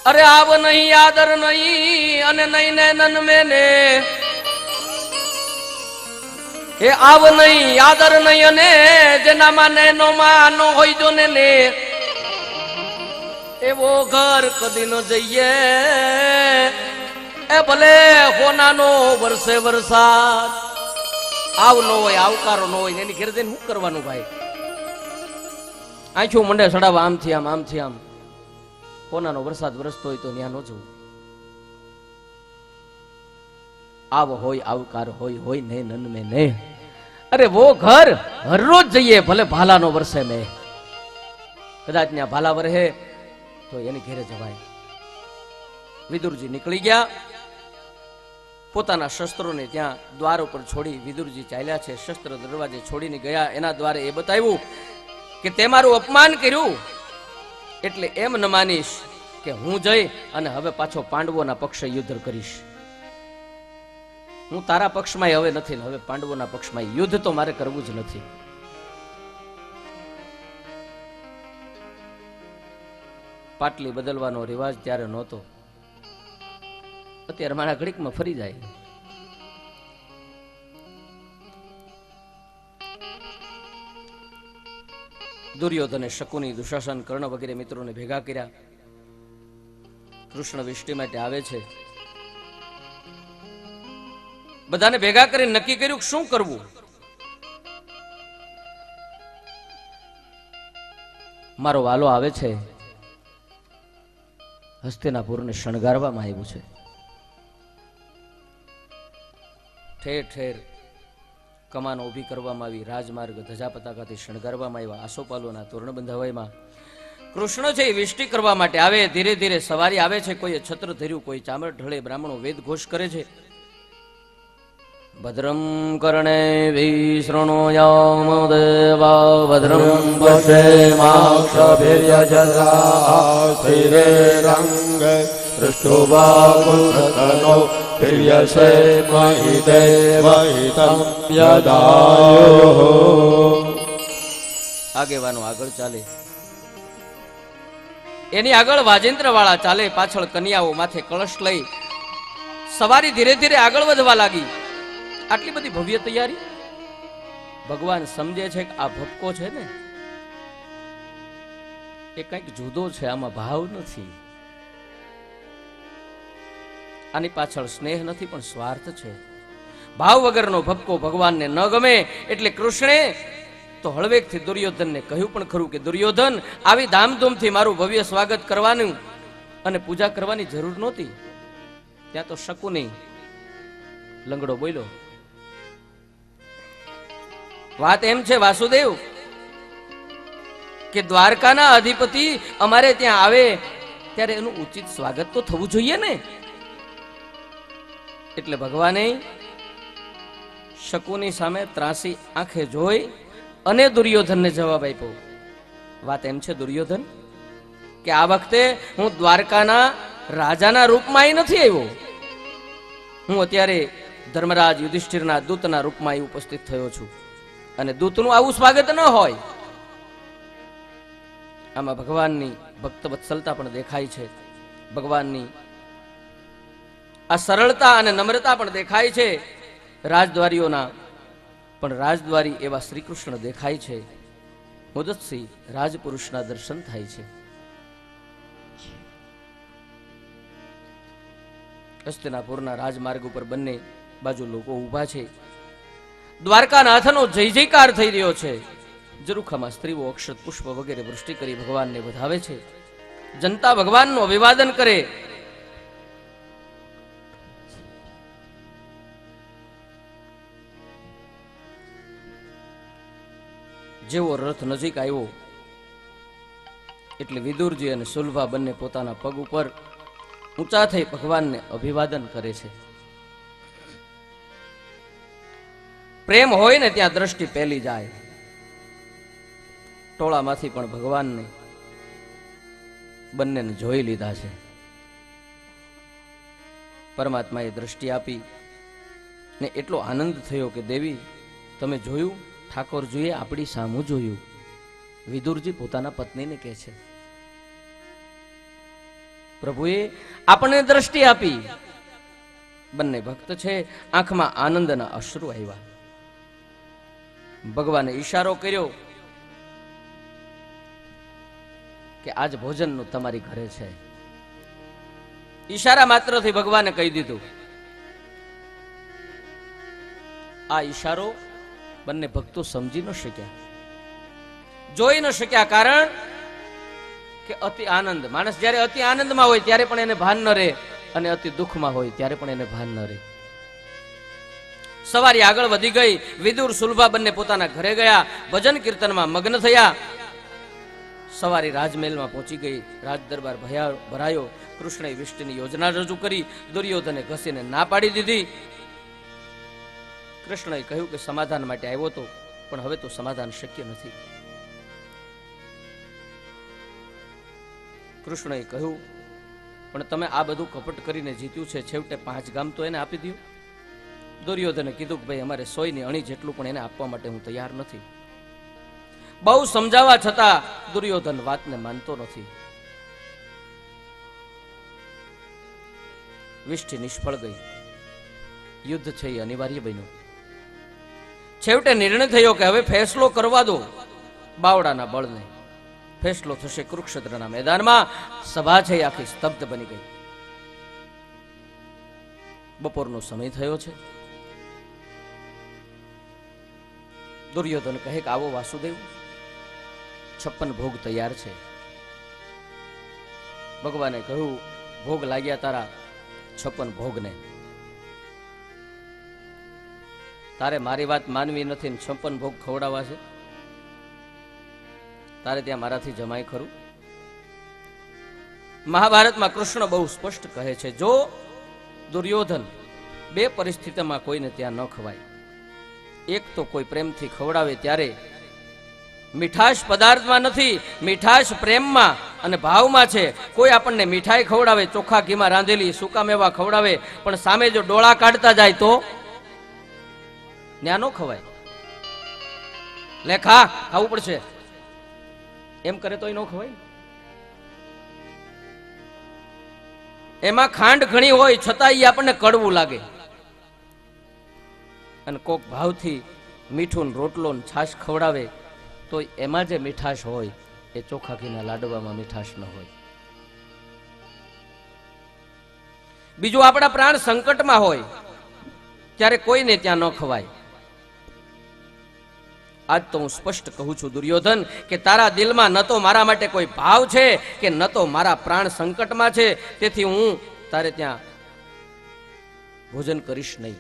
અરે આવ નહીં આદર નહીં અને નહીં ને નન મેને, એ આવ નહીં આદર નહીં અને જેનામાં નેનો માં નો હોય જો ને એવો ઘર કદી ન જઈએ. એ ભલે હોનાનો વરસે વરસાદ, આવ નો હોય આવકારો નો હોય એની ઘેર જઈને શું કરવાનું ભાઈ? આંખું મંડે સડાવા આમથી આમ આમથી આમ. હોનાનો વરસાદ વરસતો હોય તો ત્યાં ન જવું. આવ હોય આવકાર હોય હોય ને નન में ને. અરે વો ઘર હર રોજ જઈએ ભલે ભાલાનો વરસે મેં. કદાચ ત્યાં ભાલા વરહે તો એની ઘેરે જવાય. વિદુરજી નીકળી ગયા. પોતાના શસ્ત્રોને ત્યાં દ્વાર ઉપર છોડી વિદુરજી ચાલ્યા છે. શસ્ત્ર દરવાજે છોડીને ગયા. એના દ્વારે એ બતાવ્યું કે તે મારું અપમાન કર્યું એટલે એમ ન માનીશ કે હું જઈ અને હવે પાછો પાંડવોના પક્ષે યુદ્ધ કરીશ. હું તારા પક્ષમાં હવે નથી ને હવે પાંડવોના પક્ષમાં યુદ્ધ તો મારે કરવું જ નથી. પાટલી બદલવાનો રિવાજ ત્યારે નહોતો. અત્યારે મારા ઘડીકમાં ફરી જાય. દુર્યોધને શકુની, દુશાસન, કર્ણ વગેરે મિત્રોને ભેગા કર્યા. કૃષ્ણ વિષ્ટિ માટે આવે છે. બધાને ભેગા કરીને નક્કી કર્યું કે શું કરવું. મારો વાલો આવે છે, હસ્તિનાપુરને શણગારવામાં આવ્યું છે. ઠેર ઠેર કમાનો ઊભી કરવામાં આવી, રાજમાર્ગ ધજા પતાકાથી શણગારવામાં આવ્યા, આસોપાલોના તોરણ બંધાવવામાં. કૃષ્ણ છે એ વિષ્ટિ કરવા માટે આવે. ધીરે ધીરે સવારી આવે છે. કોઈએ છત્ર ધર્યું, કોઈ ચામર ઢળે. બ્રાહ્મણો વેદ ઘોષ કરે છે. ભદ્રમ કર્ણે વિશૃણુયામ દેવા ભદ્રમ પશ્યેમાક્ષભિર્યજત્રા સ્થિરેરંગ પૃષ્ઠુભાગુરતનો પિર્યસેમહિ દેવહિતં યદાયુઃ. આગેવાનો આગળ ચાલે, એની આગળ વાજેન્દ્ર વાળા ચાલે, પાછળ કન્યાઓ માથે કળશ લઈ સવારી ધીરે ધીરે આગળ વધવા લાગી. આટલી બધી ભવ્ય તૈયારી. ભગવાન સમજે છે કે આ ભપકો છે ને એ કંઈક જુદો છે, આમાં ભાવ નથી, આની પાછળ સ્નેહ નથી પણ સ્વાર્થ છે. ભાવ વગરનો ભપકો ભગવાનને ન ગમે. એટલે કૃષ્ણે તો હળવેકથી દુર્યોધનને કહ્યું પણ ખરું કે દુર્યોધન, આવી ધામધૂમથી મારું ભવ્ય સ્વાગત કરવાનું અને પૂજા કરવાની જરૂર નહોતી. ત્યાં તો શકુની લંગડો બોલ્યો. વાત એમ છે વાસુદેવ કે દ્વારકાના અધિપતિ અમારે ત્યાં આવે ત્યારે એનું ઉચિત સ્વાગત તો થવું જોઈએ ને. એટલે ભગવાને શકુની સામે ત્રાસી આંખે જોઈ અને દુર્યોધનને જવાબ આપ્યો. વાત એમ છે દુર્યોધન કે આ વખતે હું દ્વારકાના રાજાના રૂપમાં અહીં નથી આવ્યો. હું અત્યારે ધર્મરાજ યુધિષ્ઠિરના દૂતના રૂપમાં અહીં ઉપસ્થિત થયો છું. અને દૂતનું આવું સ્વાગત ન હોય. આમાં ભગવાનની ભક્ત વત્સલતા પણ દેખાય છે. ભગવાનની આ સરળતા અને નમ્રતા પણ દેખાય છે. રાજદ્વારીઓના પણ રાજદ્વારી એવા શ્રી કૃષ્ણ દેખાય છે. મુદતસિંહ રાજપુરુષના દર્શન થાય છે. હસ્તિનાપુરના રાજમાર્ગ ઉપર બંને બાજુ લોકો ઊભા છે. દ્વારકાના હાથનો જય જયકાર થઈ રહ્યો છે. ઝરૂખામાં સ્ત્રીઓ અક્ષત પુષ્પ વગેરે વૃષ્ટિ કરી ભગવાનને વધાવે છે. જનતા ભગવાનનું અભિવાદન કરે. જેવો રથ નજીક આવ્યો એટલે વિદુરજી અને સુલભા બંને પોતાના પગ ઉપર ઊંચા થઈ ભગવાનને અભિવાદન કરે છે. પ્રેમ હોય ને ત્યાં દ્રષ્ટિ પેલી જાય. ટોળામાંથી પણ ભગવાનને બંનેને જોઈ લીધા છે. પરમાત્માએ દ્રષ્ટિ આપી ને એટલો આનંદ થયો કે દેવી તમે જોયું, ઠાકોરજીએ આપણી સામું જોયું. વિદુરજી પોતાના પત્નીને કહે છે પ્રભુએ આપણને દ્રષ્ટિ આપી. બંને ભક્ત છે, આંખમાં આનંદના અશ્રુ આવ્યા. ભગવાને ઈશારો કર્યો કે આજ ભોજનનું તમારી ઘરે છે. ઈશારા માત્રથી ભગવાને કહી દીધું. આ ઈશારો બંને ભક્તો સમજી ન શક્યા, જોઈ ન શક્યા. કારણ કે અતિ આનંદ, માણસ જ્યારે અતિ આનંદમાં હોય ત્યારે પણ એને ભાન ન રહે અને અતિ દુઃખમાં હોય ત્યારે પણ એને ભાન ન રહે. સવારી આગળ વધી ગઈ. વિદુર સુલભા બંને પોતાના ઘરે ગયા, ભજન કીર્તનમાં મગ્ન થયા. સવારી રાજમહેલમાં પહોંચી ગઈ. રાજ દરબાર ભરાયો. કૃષ્ણએ વિષ્ટિની યોજના રજૂ કરી. દુર્યોધને ઘસીને ના પાડી દીધી. કૃષ્ણએ કહ્યું કે સમાધાન માટે આવ્યો તો, પણ હવે તો સમાધાન શક્ય નથી. કૃષ્ણએ કહ્યું પણ તમે આ બધું કપટ કરીને જીત્યું છે, છેવટે 5 ગામ તો એને આપી દો. દુર્યોધને કીધું કે ભાઈ અમારે 100ની અણી જેટલું પણ એને આપવા માટે હું તૈયાર નથી. બહુ સમજાવવા છતાં દુર્યોધન વાતને માનતો નથી. વિષ્ટિ નિષ્ફળ ગઈ. યુદ્ધ છે એ અનિવાર્ય બન્યું. છેવટે નિર્ણય થયો કે હવે ફેસલો કરવા દો બાવડાના બળને. ફેસલો થશે કુરુક્ષેત્રના મેદાનમાં. સભા છે આખી સ્તબ્ધ બની ગઈ. બપોરનો સમય થયો છે. દુર્યોધન કહે કે આવો વાસુદેવ, 56 ભોગ તૈયાર છે. ભગવાને કહ્યું ભોગ લાગ્યા તારા 56 ભોગને. તારે મારી વાત માનવી નથી ને 56 ભોગ ખવડાવવા છે. તારે ત્યાં મારાથી જમાય ખરું? મહાભારતમાં કૃષ્ણ બહુ સ્પષ્ટ કહે છે, જો દુર્યોધન બે પરિસ્થિતિમાં કોઈને ત્યાં ન ખવાય. એક તો કોઈ પ્રેમથી ખવડાવે ત્યારે મીઠાશ પદાર્થમાં નથી, મીઠાશ પ્રેમમાં અને ભાવમાં છે. કોઈ આપણને મીઠાઈ ખવડાવે, ચોખ્ખા ઘીમાં રાંધેલી સૂકા મેવા ખવડાવે, પણ સામે જો ડોળા કાઢતા જાય તો ન્યા ન ખવાય. લે ખા, ખાવું પડશે એમ કરે તોય ન ખવાય. એમાં ખાંડ ઘણી હોય છતાં એ આપણને કડવું લાગે. અને કોક ભાવથી મીઠું રોટલો ને છાશ ખવડાવે તો એમાં જે મીઠાશ હોય એ ચોખા ઘીના લાડવામાં મીઠાશ ન હોય. બીજું, આપણા પ્રાણ સંકટમાં હોય ત્યારે કોઈને ત્યાં ન ખવાય. આજ તો હું સ્પષ્ટ કહું છું દુર્યોધન કે તારા દિલમાં ન તો મારા માટે કોઈ ભાવ છે કે ન તો મારા પ્રાણ સંકટમાં છે. તેથી હું તારે ત્યાં ભોજન કરીશ નહીં.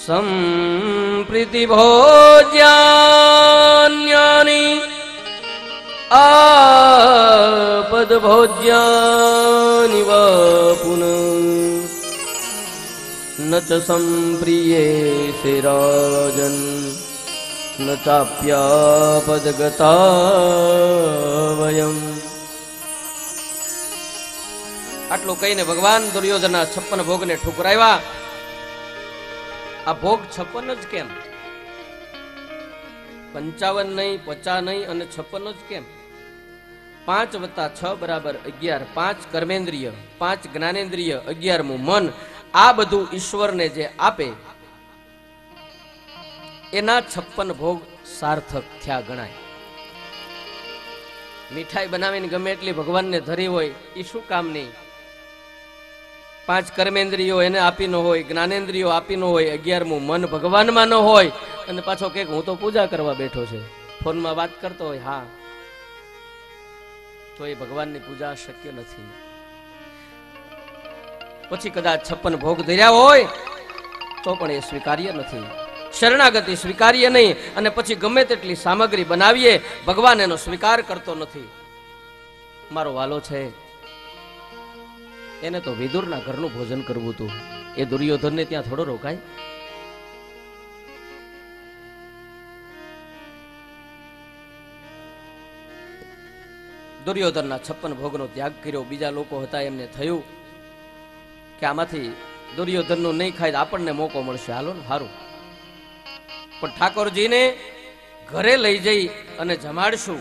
સંપ્રીતિ ભોજ્યાન્યાની આપદ ભોજ્યાનિ વા પુનઃ ન ચ સંપ્રિયે રાજન ન ચાપ્યાપદ ગતા વયમ. આટલું કહીને ભગવાન દુર્યોધનના 56 ભોગને ઠુકરાવ્યા. આ ભોગ 56 જ કેમ? 55 નહીં, 50 નહીં અને 56 જ કેમ? 5 + 6 = 11. 5 કર્મેન્દ્રિય, 5 જ્ઞાનેન્દ્રિય, 11મું મન. આ બધું ઈશ્વરને જે આપે એના 56 ભોગ સાર્થક થયા ગણાય. મીઠાઈ બનાવીને ગમે એટલી ભગવાનને ધરી હોય એ શું કામની? 5 કર્મેન્દ્રિયો એને આપી ન હોય, જ્ઞાનેન્દ્રિયો આપી ન હોય, 11મું મન ભગવાનમાં ન હોય અને પાછો કે હું તો પૂજા કરવા બેઠો છે, ફોનમાં વાત કરતો હોય, હા, તો એ ભગવાનની પૂજા શક્ય નથી. પછી કદાચ 56 ભોગ ધર્યા હોય તો પણ એ સ્વીકાર્ય નથી. શરણાગતિ સ્વીકાર્ય નહીં. અને પછી ગમે તેટલી સામગ્રી બનાવીએ, ભગવાન એનો સ્વીકાર કરતો નથી. મારો વાલો છે એને તો વિદુરના ઘરનું ભોજન કરવું હતું, એ દુર્યોધનને ત્યાં થોડો રોકાય? દુર્યોધનના 56 ભોગનો ત્યાગ કર્યો. બીજા લોકો હતા એમને થયું કે આમાંથી દુર્યોધનનું નહીં ખાય તો આપણને મોકો મળશે, હાલો ને સારું. પણ ઠાકોરજીને ઘરે લઈ જઈ અને જમાડશું.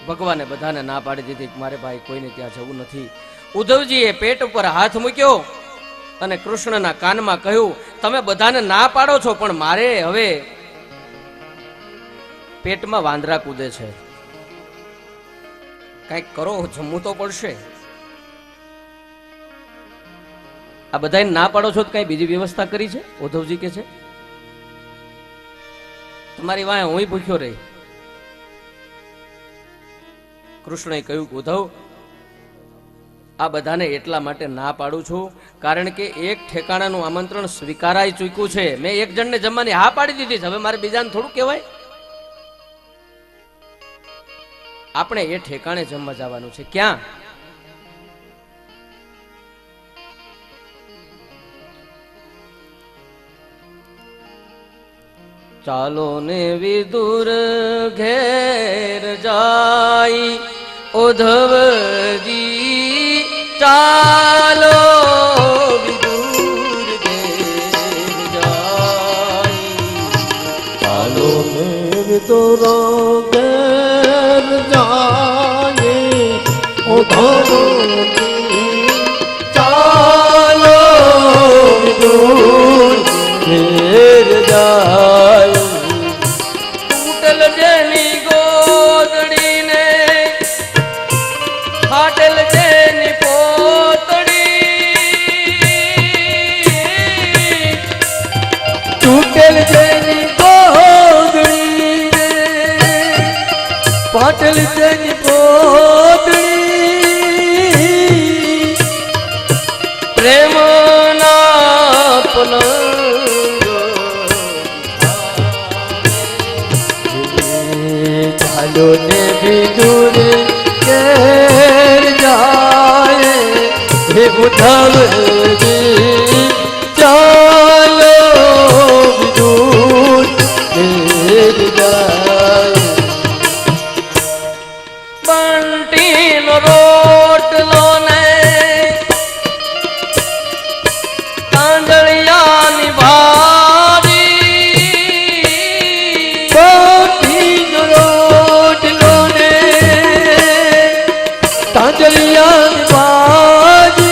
ભગવાને બધાને ના પાડી દીધી કે મારે ભાઈ કોઈને ત્યાં જવું નથી. ઉદ્ધવજીએ પેટ ઉપર હાથ મૂક્યો અને કૃષ્ણના કાનમાં કહ્યું, તમે બધાને ના પાડો છો પણ મારે હવે પેટમાં વાંદરા કૂદે છે, કંઈક કરો, જમવું તો પડશે. આ બધાને ના પાડો છો તો કઈ બીજી વ્યવસ્થા કરી છે? ઉદ્ધવજી કે છે તમારી વાંહે હું ભૂખ્યો રહી. કૃષ્ણએ કહ્યું કે ઉદ્ધવ, આ બધાને એટલા માટે ના પાડું છું કારણ કે એક ઠેકાણાનું આમંત્રણ સ્વીકારાઈ ચૂક્યું છે. મેં એક જણને જમવાની હા પાડી દીધી છે, હવે મારે બીજાને થોડું કહેવાય? આપણે એ ઠેકાણે જમવા જવાનું છે. ક્યાં? ચાલો ને વિદુર ઘેર જાય ઉદ્ધવજી, ચાલો વિદુર ઘેર જાય. ચાલો ને વિદુર ઘેર જાય ઉદ્ધવજી, ચાલો વિદુર ઘેર જાય. પાટલી તેની પોતળી પ્રેમના પલંગ ચાલો ને વિદુર કેર જાય હે ઉદ્ધવજી ચાલો વિદુર કેર જાય બંટીનો રોટલો ને તાંજળિયાની ભાજી બાટીનો રોટલો ને તાંજલિયાની બાજી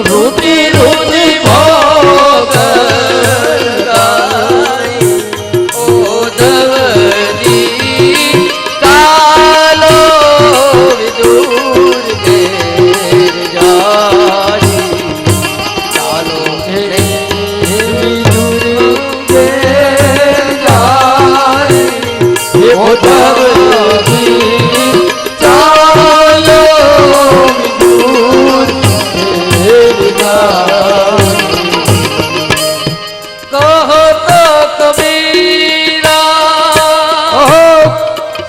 રૂટી રૂટી ભોગ ઓધવજી ચાલો વિદુર ઘેર જાજી ચાલો વિદુર ઘેર જાય હે ઉદ્ધવજી ચાલો વિદુર ઘેર જાય કહો તો કબીરા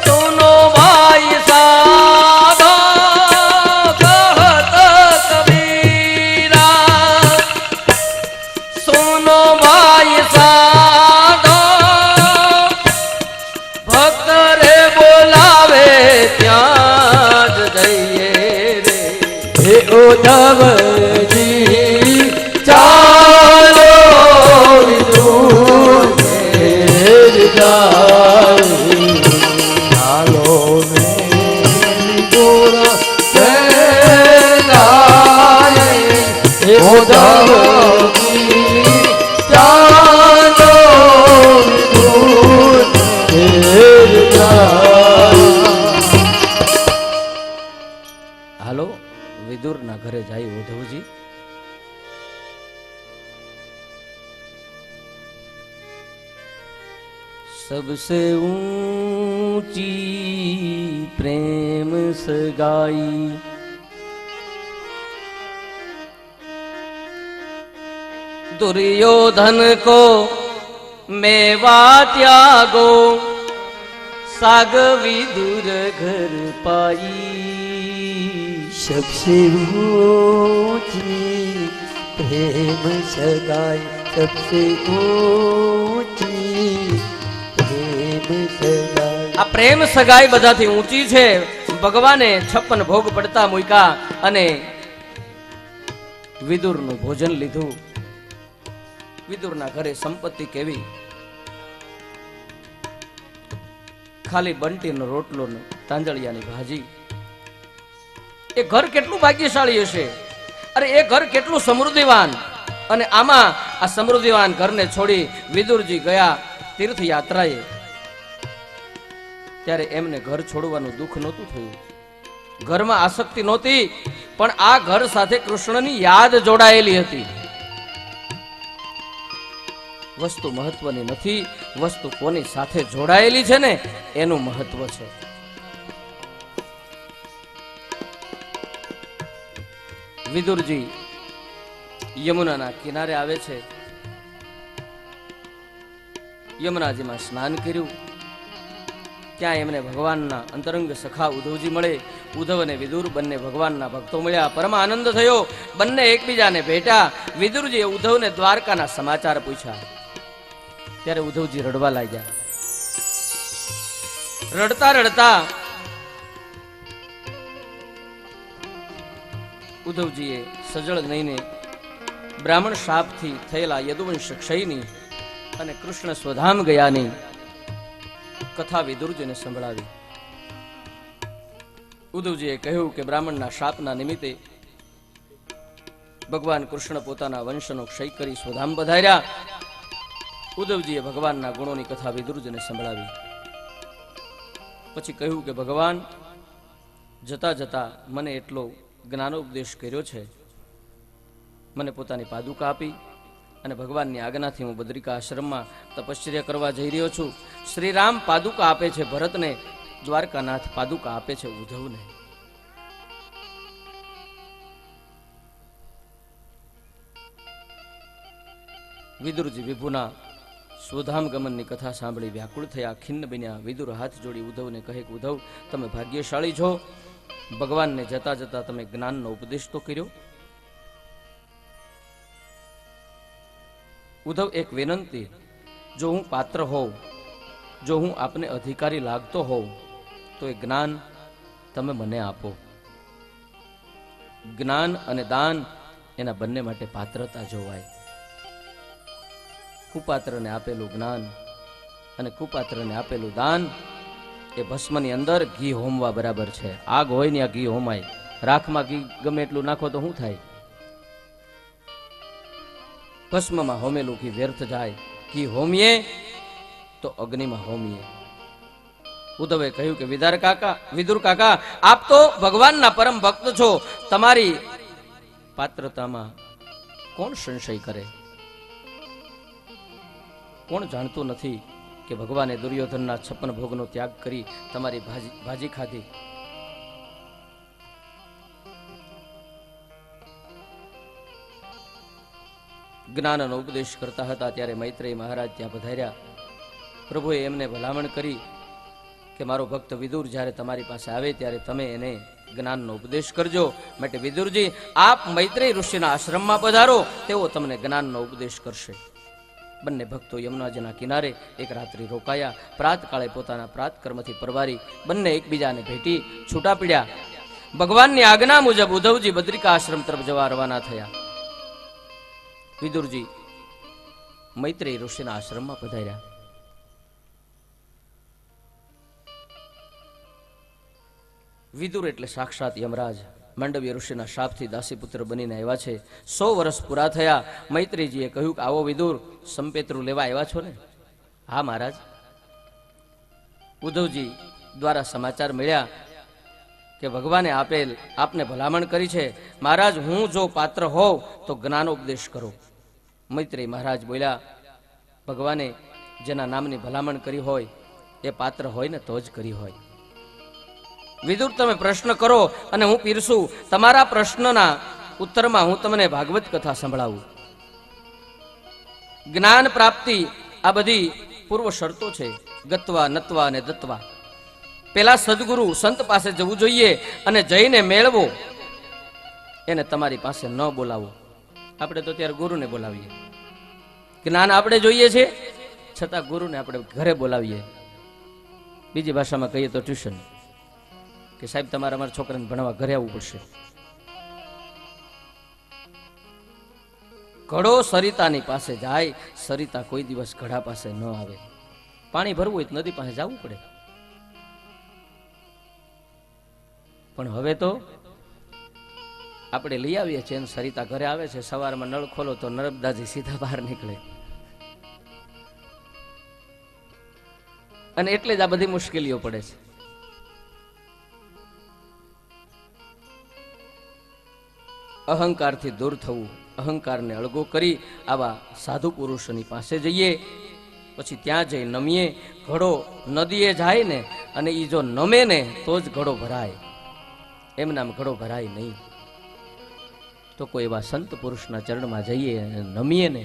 સુનો ભાઈ સાધો કહો તો કબીરા સુનો ભાઈ સાધો ભક્ત રે બોલાવે ત્યાં જ જઈએ રે હે ઉદ્ધવજી ચાલો વિદુર ઘેર જાય ચાલો ને વિદુર ઘેર જાય હે ઉદ્ધવજી ચાલો વિદુર ઘેર જાય હાલો વિદુરના ઘરે જાય ઉદ્ધવજી सबसे ऊंची प्रेम सगाई दुर्योधन को मेवा त्यागो साग विदुर घर पाई सबसे ऊंची प्रेम सगाई सबसे ऊंची प्रेम सगाई આ પ્રેમ સગાઈ બધાથી ઊંચી છે ભગવાને 56 ભોગ પડતા મૂક્યા અને વિદુરનું ભોજન લીધું વિદુરના ઘરે સંપત્તિ કેવી ખાલી બંટીનો રોટલો ને તાંજળિયાની ભાજી એ ઘર કેટલું ભાગ્યશાળી હશે અરે એ ઘર કેટલું સમૃદ્ધિવાન અને આમાં આ સમૃદ્ધિવાન ઘરને છોડી વિદુરજી ગયા તીર્થયાત્રાએ ત્યારે એમને ઘર છોડવાનું દુઃખ નહોતું થયું ઘરમાં આસક્તિ નહોતી પણ આ ઘર સાથે કૃષ્ણની યાદ જોડાયેલી હતી વસ્તુ મહત્વની નથી વસ્તુ કોની સાથે જોડાયેલી છે ને એનું મહત્વ છે વિદુરજી યમુનાના કિનારે આવે છે યમુનાજીમાં સ્નાન કર્યું ત્યાં એમને ભગવાનના અંતરંગ સખા ઉદ્ધવજી મળે ઉદ્ધવ અને વિદુર બંને ભગવાનના ભક્તો મળ્યા પરમ આનંદ થયો બંને એકબીજાને ભેટ્યા વિદુરજીએ ઉદ્ધવને દ્વારકાના સમાચાર પૂછ્યા ત્યારે ઉદ્ધવજી રડવા લાગ્યા રડતા રડતા ઉદ્ધવજીએ સજળ નઈને બ્રાહ્મણ શાપથી થયેલા યદુવંશ ક્ષયની અને કૃષ્ણ સ્વધામ ગયાની કથા વિદુરજીને સંભળાવી ઉદ્ધવજીએ કહ્યું કે બ્રાહ્મણના શાપના નિમિત્તે ભગવાન કૃષ્ણ પોતાના વંશનો ક્ષય કરી સ્વધામ પધાર્યા ઉદ્ધવજીએ ભગવાનના ગુણોની કથા વિદુરજીને સંભળાવી પછી કહ્યું કે ભગવાન જતા જતા મને એટલો જ્ઞાનોપદેશ કર્યો છે મને પોતાની પાદુકા આપી અને ભગવાનની આજ્ઞાથી હું બદ્રિકા આશ્રમમાં તપશ્ચર્યા કરવા જઈ રહ્યો છું. શ્રી રામ પાદુકા આપે છે ભરતને, દ્વારકાનાથ પાદુકા આપે છે ઉદ્ધવને. વિદુરજી વિભુના સ્વધામ ગમનની કથા સાંભળી વ્યાકુળ થયા, ખિન્ન બન્યા. વિદુર હાથ જોડી ઉદ્ધવને કહે કે ઉદ્ધવ, તમે ભાગ્યશાળી છો, ભગવાનને જતા જતા તમે જ્ઞાનનો ઉપદેશ તો કર્યો. ઉદ્ધવ, એક વિનંતી, જો હું પાત્ર હોઉં, જો હું આપને અધિકારી લાગતો હોઉં, તો એ જ્ઞાન તમે મને આપો. જ્ઞાન અને દાન એના બંને માટે પાત્રતા જોવાય. કુપાત્રને આપેલું જ્ઞાન અને કુપાત્રને આપેલું દાન એ ભસ્મની અંદર ઘી હોમવા બરાબર છે. આગ હોય ને આ ઘી હોમાય. રાખમાં ઘી ગમે એટલું નાખો તો શું થાય? ભસ્મમાં હોમેલું ઘી વ્યર્થ જાય. ઘી હોમીએ તો અગ્નિમાં હોમીએ. ઉદ્ધવે કહ્યું કે વિદુર કાકા, આપ તો ભગવાનના પરમ ભક્ત છો, તમારી પાત્રતામાં કોણ સંશય કરે? કોણ જાણતું નથી કે ભગવાને દુર્યોધનના 56 ભોગનો ત્યાગ કરી તમારી ભાજી ખાધી? જ્ઞાનનો ઉપદેશ કરતા હતા ત્યારે મૈત્રેય મહારાજ ત્યાં પધાર્યા. પ્રભુએ એમને ભલામણ કરી કે મારો ભક્ત વિદુર જ્યારે તમારી પાસે આવે ત્યારે તમે એને જ્ઞાનનો ઉપદેશ કરજો. માટે વિદુરજી, આપ મૈત્રેય ઋષિના આશ્રમમાં પધારો, તેઓ તમને જ્ઞાનનો ઉપદેશ કરશે. બંને ભક્તો યમુનાજીના કિનારે એક રાત્રિ રોકાયા. પ્રાતકાળે પોતાના પ્રાતકર્મથી પરવારી બંને એકબીજાને ભેટી છૂટા પડ્યા. ભગવાનની આજ્ઞા મુજબ ઉદ્ધવજી બદ્રિકા આશ્રમ તરફ જવા રવાના થયા. વિદુરજી મૈત્રેય ઋષિના આશ્રમમાં પધાર્યા. વિદુર એટલે સાક્ષાત યમરાજ. માંડવ્ય ઋષિના શાપથી દાસીપુત્ર બનીને આવ્યા છે. 100 વર્ષ પૂરા થયા. મૈત્રીજીએ કહ્યું કે આવો વિદુર, સંપેતરું લેવા આવ્યા છો ને? હા મહારાજ. ઉદ્ધવજી દ્વારા સમાચાર મળ્યા કે ભગવાને આપને ભલામણ કરી છે. મહારાજ, હું જો પાત્ર હોઉં તો જ્ઞાનોપદેશ કરો. મૈત્રેય મહારાજ બોલ્યા, ભગવાને જેના નામની ભલામણ કરી હોય એ પાત્ર હોય ને તો જ કરી હોય. વિદુર, તમે પ્રશ્ન કરો અને હું પીરસું. તમારા પ્રશ્નના ઉત્તરમાં હું તમને ભાગવત કથા સંભળાવું. જ્ઞાન પ્રાપ્તિ આ બધી પૂર્વ શરતો છે. ગત્વા, નત્વા અને દત્વા. પેલા સદગુરુ સંત પાસે જવું જોઈએ અને જઈને મેળવો. એને તમારી પાસે ન બોલાવો. આપણે તો ત્યારે ગુરુને બોલાવીએ. જ્ઞાન આપણે જોઈએ છે, છતાં ગુરુને આપણે ઘરે બોલાવીએ. બીજી ભાષામાં કહીએ તો ટ્યુશન. કે સાહેબ, તમારે અમારા છોકરાને ભણવા ઘરે આવવું પડશે. ઘડો સરિતાની પાસે જાય, સરિતા કોઈ દિવસ ઘડા પાસે ન આવે. પાણી ભરવું હોય તો નદી પાસે જવું પડે. પણ હવે તો આપણે લઈ આવીએ છીએ, સરિતા ઘરે આવે છે. સવારમાં નળ ખોલો તો નર્મદાજી સીધા બહાર નીકળે. અને એટલે જ આ બધી મુશ્કેલીઓ પડે છે. અહંકારથી દૂર થવું, અહંકારને અળગો કરી આવા સાધુ પુરુષોની પાસે જઈએ. પછી ત્યાં જઈ નમીએ. ઘડો નદીએ જાય ને, અને એ જો નમે ને તો જ ઘડો ભરાય. એમનામ ઘડો ભરાય નહીં. તો કોઈ એવા સંત પુરુષના ચરણમાં જઈએ અને નમીએ ને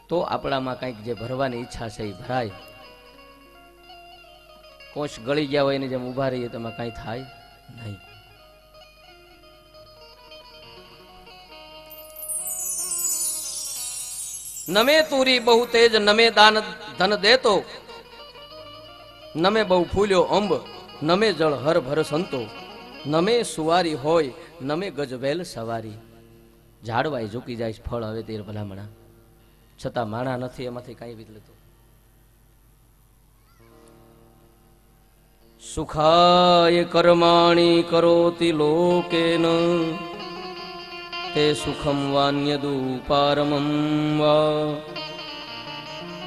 તો આપણામાં કંઈક જે ભરવાની ઈચ્છા છે એ ભરાય. કોચ ગળી ગયા હોય એની જેમ ઊભા રહીએ તો એમાં કાંઈ થાય નહીં. નમે તુરી બહુ તેજ, નમે દાન ધન દેતો, નમે બહુ ફૂલ્યો અંબ, નમે જળ હર ભર સંતો, નમે સુવારી હોય, નમે ગજવેલ સવારી. ઝાડવાય ઝૂકી જાય ફળ હવે તેર ભલામણા, છતાં માણા નથી એમાંથી કાંઈ વિધ લેતો. સુખાય કર્માણી કરોતિ લોકેન, તે સુખમ વાન્યદુપારમં વા,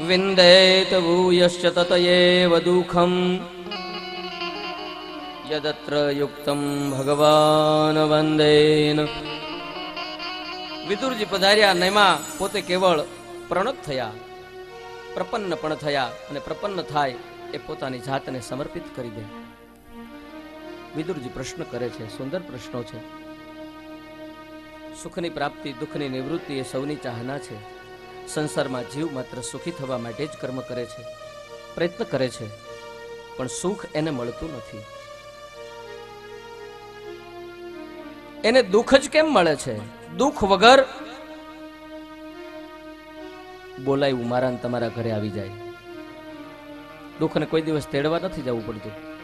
વિંદેત ભૂયશ્ચ તતયેવ દુઃખમ, યદત્ર યુક્તમ ભગવાન વંદેન. વિદુરજી પધાર્યા. નેમાં પોતે કેવળ પ્રણત થયા, પ્રપન્ન પણ થયા, અને પ્રપન્ન થાય એ પોતાની જાતને સમર્પિત કરી દે. વિદુરજી પ્રશ્ન કરે છે, સુંદર પ્રશ્નો છે. સુખની પ્રાપ્તિ, દુઃખની નિવૃત્તિ એ સૌની ચાહના છે. સંસારમાં જીવ માત્ર સુખી થવા માટે જ કર્મ કરે છે, પ્રયત્ન કરે છે, પણ સુખ એને મળતું નથી. એને દુઃખ જ કેમ મળે છે? દુઃખ વગર બોલાયું મારા ને તમારા ઘરે આવી જાય. દુઃખને કોઈ દિવસ તેડવા નથી જવું પડતું.